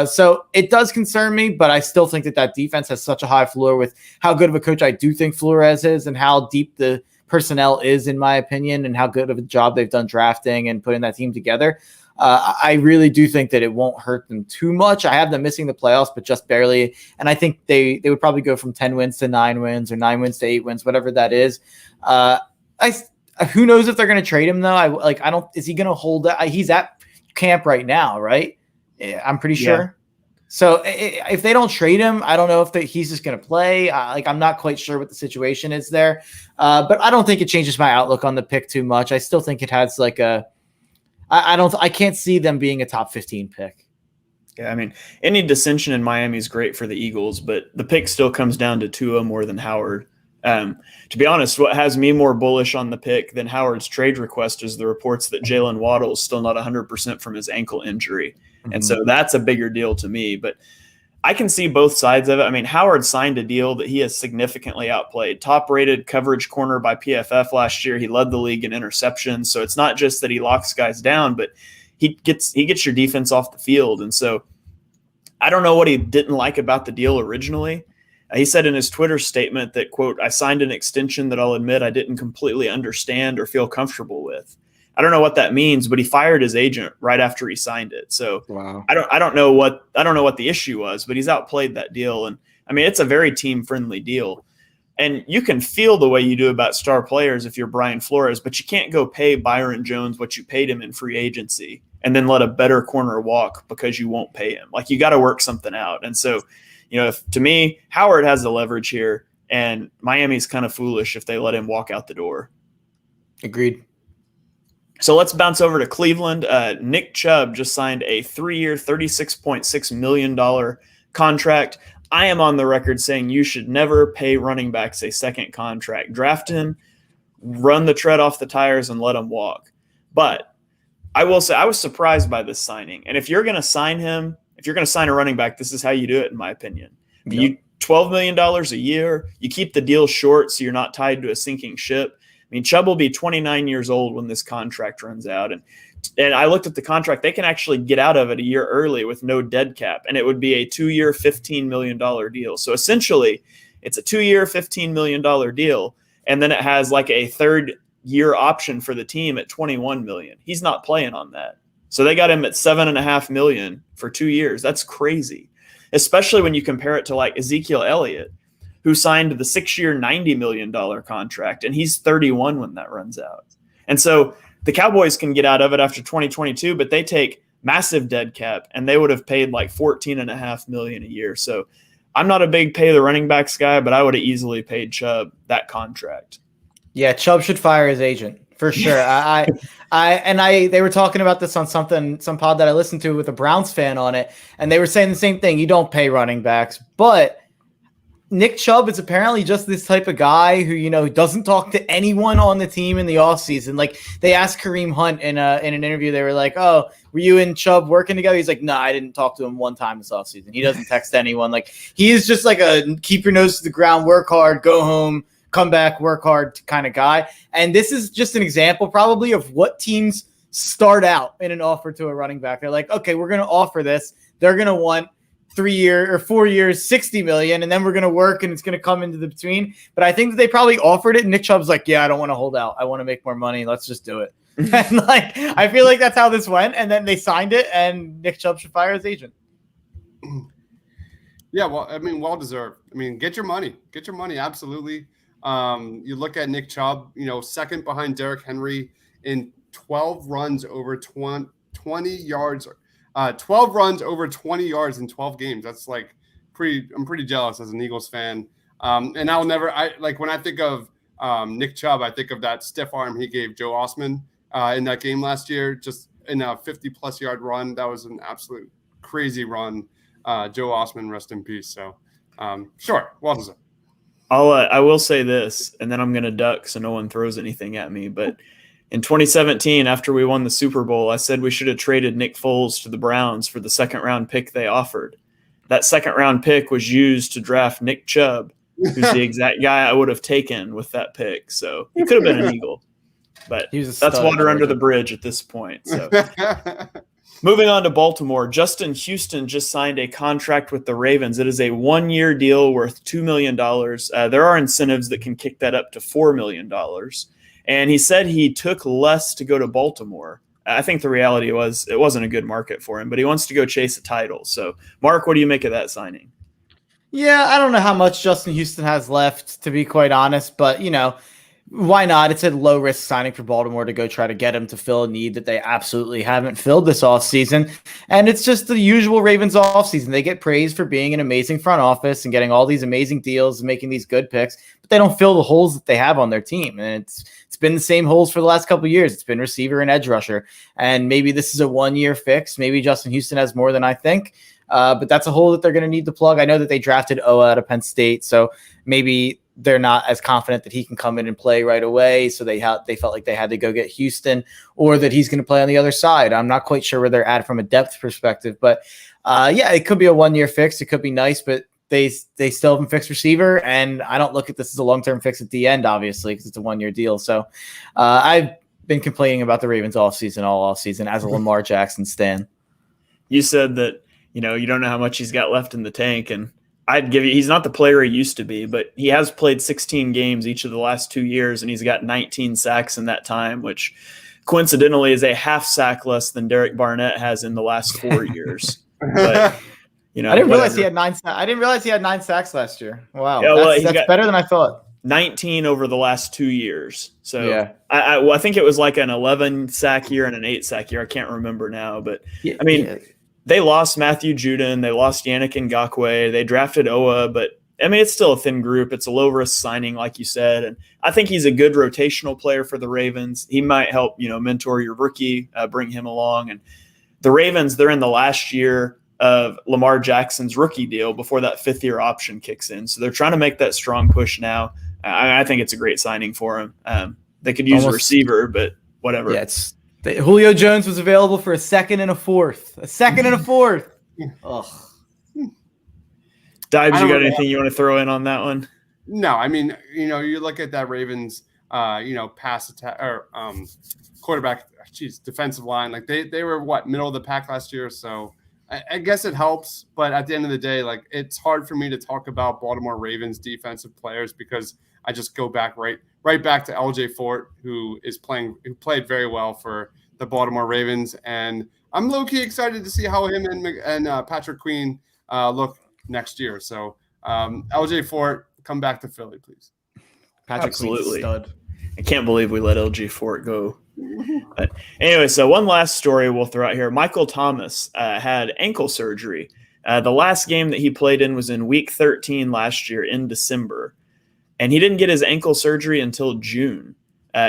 So it does concern me, but I still think that defense has such a high floor with how good of a coach I do think Flores is and how deep the personnel is, in my opinion, and how good of a job they've done drafting and putting that team together. I really do think that it won't hurt them too much. I have them missing the playoffs, but just barely. And I think they would probably go from 10 wins to 9 wins or 9 wins to 8 wins, whatever that is. Who knows if they're going to trade him though? Is he going to hold that? He's at camp right now, right? I'm pretty sure. Yeah. So if they don't trade him, I don't know if he's just going to play. I'm not quite sure what the situation is there. But I don't think it changes my outlook on the pick too much. I still think it has I can't see them being a top 15 pick. Yeah, I mean, any dissension in Miami is great for the Eagles, but the pick still comes down to Tua more than Howard. To be honest, what has me more bullish on the pick than Howard's trade request is the reports that Jalen Waddle is still not 100% from his ankle injury. Mm-hmm. And so that's a bigger deal to me. But I can see both sides of it. I mean, Howard signed a deal that he has significantly outplayed. Top-rated coverage corner by PFF last year. He led the league in interceptions. So it's not just that he locks guys down, but he gets your defense off the field. And so I don't know what he didn't like about the deal originally. He said in his Twitter statement that, quote, "I signed an extension that I'll admit I didn't completely understand or feel comfortable with." I don't know what that means, but he fired his agent right after he signed it. So wow. I don't know what the issue was, but he's outplayed that deal. And I mean, it's a very team friendly deal. And you can feel the way you do about star players if you're Brian Flores, but you can't go pay Byron Jones what you paid him in free agency and then let a better corner walk because you won't pay him. Like, you got to work something out. And so, to me, Howard has the leverage here, and Miami's kind of foolish if they let him walk out the door. Agreed. So let's bounce over to Cleveland. Nick Chubb just signed a 3-year, $36.6 million contract. I am on the record saying you should never pay running backs a second contract. Draft him, run the tread off the tires, and let him walk. But I will say I was surprised by this signing. And if you're going to sign him, if you're going to sign a running back, this is how you do it, in my opinion. Yep. You $12 million a year. You keep the deal short so you're not tied to a sinking ship. I mean, Chubb will be 29 years old when this contract runs out. And I looked at the contract. They can actually get out of it a year early with no dead cap, and it would be a 2-year, $15 million deal. So essentially, it's a 2-year, $15 million deal, and then it has like a third-year option for the team at $21 million. He's not playing on that. So they got him at $7.5 million for 2 years. That's crazy, especially when you compare it to like Ezekiel Elliott, who signed the 6-year, $90 million contract, and he's 31 when that runs out. And so the Cowboys can get out of it after 2022, but they take massive dead cap, and they would have paid like $14.5 million a year. So I'm not a big pay the running backs guy, but I would have easily paid Chubb that contract. Yeah, Chubb should fire his agent for sure. They were talking about this on some pod that I listened to with a Browns fan on it, and they were saying the same thing. You don't pay running backs, but Nick Chubb is apparently just this type of guy who, doesn't talk to anyone on the team in the offseason. Like, they asked Kareem Hunt in an interview, they were like, "Oh, were you and Chubb working together?" He's like, "No, I didn't talk to him one time this offseason." He doesn't text anyone. Like, he is just like a keep your nose to the ground, work hard, go home, come back, work hard kind of guy. And this is just an example probably of what teams start out in an offer to a running back. They're like, okay, we're going to offer this. They're going to want 3 year or 4 years, 60 million, and then we're going to work and it's going to come into the between. But I think that they probably offered it. And Nick Chubb's like, yeah, I don't want to hold out. I want to make more money. Let's just do it. And like, I feel like that's how this went. And then they signed it, and Nick Chubb should fire his agent. Yeah, well, I mean, well deserved. I mean, get your money. Absolutely. You look at Nick Chubb, second behind Derrick Henry in 12 runs over 20 yards. 12 runs over 20 yards in 12 games. That's like I'm pretty jealous as an Eagles fan. And when I think of Nick Chubb, I think of that stiff arm he gave Joe Osman in that game last year, just in a 50-plus yard run. That was an absolute crazy run. Joe Osman, rest in peace. So, sure, well deserved. I will say this, and then I'm going to duck so no one throws anything at me. But in 2017, after we won the Super Bowl, I said we should have traded Nick Foles to the Browns for the second-round pick they offered. That second-round pick was used to draft Nick Chubb, who's the exact guy I would have taken with that pick. So he could have been an Eagle. But that's water under the bridge at this point. So. Moving on to Baltimore, Justin Houston just signed a contract with the Ravens. It is a 1-year deal worth $2 million. There are incentives that can kick that up to $4 million. And he said he took less to go to Baltimore. I think the reality was it wasn't a good market for him, but he wants to go chase a title. So, Mark, what do you make of that signing? Yeah, I don't know how much Justin Houston has left, to be quite honest, but, why not? It's a low-risk signing for Baltimore to go try to get him to fill a need that they absolutely haven't filled this offseason. And it's just the usual Ravens offseason. They get praised for being an amazing front office and getting all these amazing deals and making these good picks, but they don't fill the holes that they have on their team. And it's been the same holes for the last couple of years. It's been receiver and edge rusher. And maybe this is a 1-year fix. Maybe Justin Houston has more than I think. But that's a hole that they're going to need to plug. I know that they drafted Oa out of Penn State, so maybe they're not as confident that he can come in and play right away. So they felt like they had to go get Houston, or that he's going to play on the other side. I'm not quite sure where they're at from a depth perspective, but it could be a 1-year fix. It could be nice, but they still haven't fixed receiver. And I don't look at this as a long-term fix at the end, obviously, because it's a 1-year deal. So I've been complaining about the Ravens all offseason as a Lamar Jackson stan. You said that, you don't know how much he's got left in the tank, and I'd give you, he's not the player he used to be, but he has played 16 games each of the last 2 years, and he's got 19 sacks in that time, which coincidentally is a half sack less than Derek Barnett has in the last 4 years. But, I didn't realize he had 9 sacks. I didn't realize he had 9 sacks last year. Wow. Yeah, that's better than I thought. 19 over the last 2 years. So yeah. I think it was like an 11 sack year and an 8 sack year. I can't remember now, but They lost Matthew Judon. They lost Yannick Ngakoue. They drafted Oa, but it's still a thin group. It's a low-risk signing, like you said. And I think he's a good rotational player for the Ravens. He might help, mentor your rookie, bring him along. And the Ravens, they're in the last year of Lamar Jackson's rookie deal before that 5th-year option kicks in. So they're trying to make that strong push now. I think it's a great signing for him. They could use a receiver, but whatever. Yeah, Julio Jones was available for a second and a fourth. Ugh. Dibs, you got anything you want to throw in on that one? No, you look at that Ravens, pass attack or quarterback, defensive line. Like they were middle of the pack last year. So I guess it helps. But at the end of the day, like it's hard for me to talk about Baltimore Ravens defensive players because I just go back right back to LJ Fort, who played very well for the Baltimore Ravens. And I'm low-key excited to see how him and Patrick Queen look next year. So LJ Fort, come back to Philly, please. Patrick Queen's a stud. I can't believe we let LJ Fort go. But anyway, so one last story we'll throw out here. Michael Thomas had ankle surgery. The last game that he played in was in week 13 last year in December. And he didn't get his ankle surgery until June.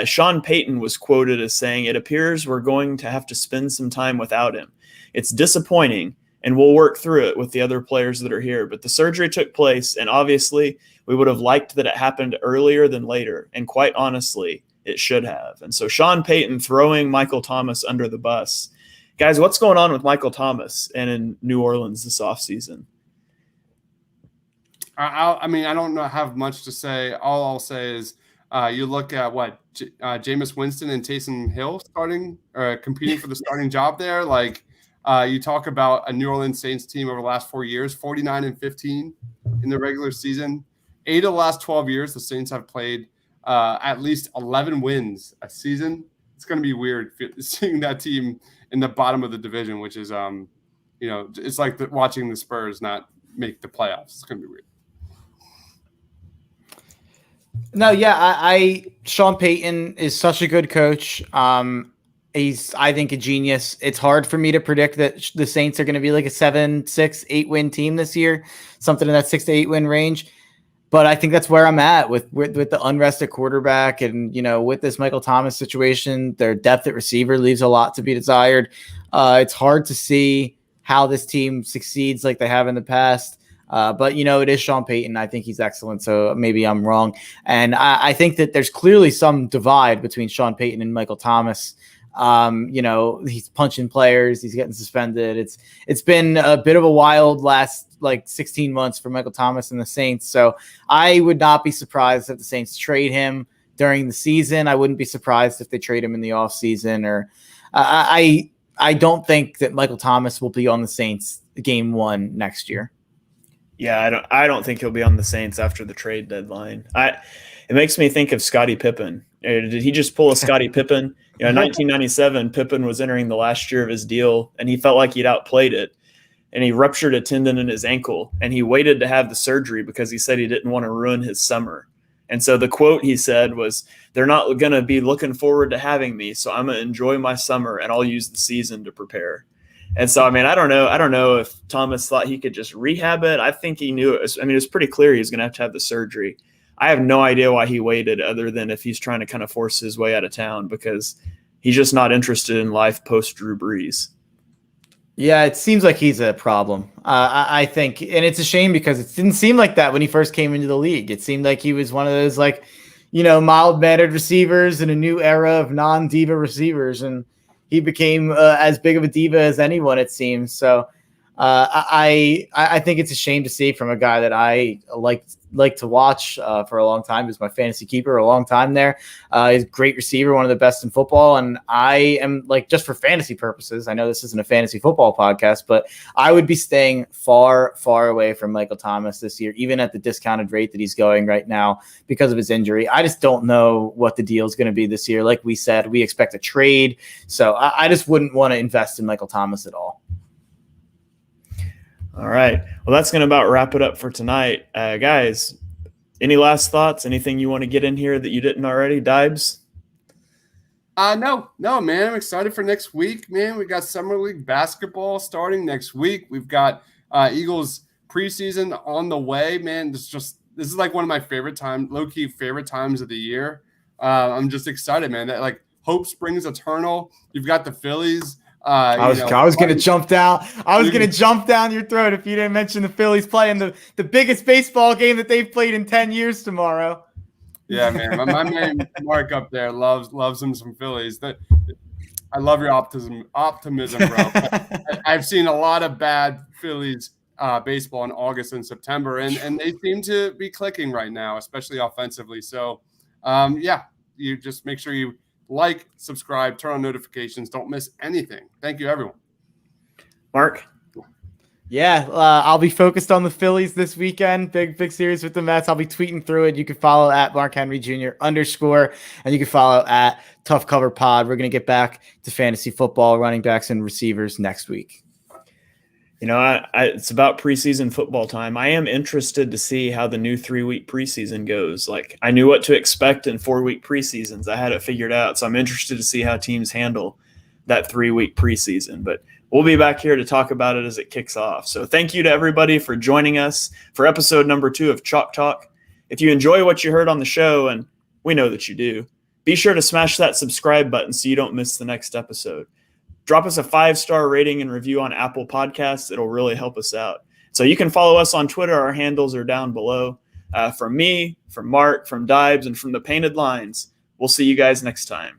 Sean Payton was quoted as saying, "It appears we're going to have to spend some time without him. It's disappointing, and we'll work through it with the other players that are here. But the surgery took place, and obviously we would have liked that it happened earlier than later. And quite honestly, it should have." And so Sean Payton throwing Michael Thomas under the bus. Guys, what's going on with Michael Thomas and in New Orleans this offseason? I don't have much to say. All I'll say is you look at Jameis Winston and Taysom Hill competing for the starting job there. Like, You talk about a New Orleans Saints team over the last 4 years, 49-15 in the regular season. 8 of the last 12 years, the Saints have played at least 11 wins a season. It's going to be weird seeing that team in the bottom of the division, which is, it's like watching the Spurs not make the playoffs. It's going to be weird. No, yeah, Sean Payton is such a good coach. He's, I think, a genius. It's hard for me to predict that the Saints are going to be like a 7, 6, 8 win team this year, something in that 6 to 8 win range. But I think that's where I'm at with the unrest at quarterback and, with this Michael Thomas situation. Their depth at receiver leaves a lot to be desired. It's hard to see how this team succeeds like they have in the past. But, it is Sean Payton. I think he's excellent. So maybe I'm wrong. And I think that there's clearly some divide between Sean Payton and Michael Thomas. He's punching players. He's getting suspended. It's been a bit of a wild last 16 months for Michael Thomas and the Saints. So I would not be surprised if the Saints trade him during the season. I wouldn't be surprised if they trade him in the offseason. Or I don't think that Michael Thomas will be on the Saints game 1 next year. Yeah, I don't think he'll be on the Saints after the trade deadline. It makes me think of Scottie Pippen. Did he just pull a Scottie Pippen? In 1997, Pippen was entering the last year of his deal, and he felt like he'd outplayed it. And he ruptured a tendon in his ankle, and he waited to have the surgery because he said he didn't want to ruin his summer. And so the quote he said was, "They're not going to be looking forward to having me, so I'm going to enjoy my summer, and I'll use the season to prepare." And so, I don't know if Thomas thought he could just rehab it. I think he knew it. It was pretty clear he was going to have the surgery. I have no idea why he waited, other than if he's trying to kind of force his way out of town, because he's just not interested in life post Drew Brees. Yeah, it seems like he's a problem. I think, and it's a shame because it didn't seem like that when he first came into the league. It seemed like he was one of those mild-mannered receivers in a new era of non-diva receivers, and he became as big of a diva as anyone, it seems. So I think it's a shame to see from a guy that I like to watch for a long time. He was my fantasy keeper a long time there. He's a great receiver, one of the best in football. And I am just for fantasy purposes, I know this isn't a fantasy football podcast, but I would be staying far, far away from Michael Thomas this year, even at the discounted rate that he's going right now because of his injury. I just don't know what the deal is going to be this year. Like we said, we expect a trade. So I just wouldn't want to invest in Michael Thomas at all. All right. Well, that's going to about wrap it up for tonight. Guys, any last thoughts? Anything you want to get in here that you didn't already? Dibes? No, man. I'm excited for next week, man. We got Summer League basketball starting next week. We've got Eagles preseason on the way, man. This is like one of my low-key favorite times of the year. I'm just excited, man. That hope springs eternal. You've got the Phillies. I was going to jump down. I was going to jump down your throat if you didn't mention the Phillies playing the biggest baseball game that they've played in 10 years tomorrow. Yeah, man. My man Mark up there loves him some Phillies. I love your optimism, bro. I've seen a lot of bad Phillies baseball in August and September, and they seem to be clicking right now, especially offensively. So, you just make sure you subscribe, turn on notifications. Don't miss anything. Thank you, everyone. Mark? Yeah, I'll be focused on the Phillies this weekend. Big series with the Mets. I'll be tweeting through it. You can follow at Mark Henry Jr. _ and you can follow at Tough Cover Pod. We're going to get back to fantasy football, running backs and receivers next week. It's about preseason football time. I am interested to see how the new 3-week preseason goes. I knew what to expect in 4-week preseasons. I had it figured out. So I'm interested to see how teams handle that 3-week preseason. But we'll be back here to talk about it as it kicks off. So thank you to everybody for joining us for episode number 2 of Chalk Talk. If you enjoy what you heard on the show, and we know that you do, be sure to smash that subscribe button so you don't miss the next episode. Drop us a 5-star rating and review on Apple Podcasts. It'll really help us out. So you can follow us on Twitter. Our handles are down below. From me, from Mark, from Dibes, and from the Painted Lines, we'll see you guys next time.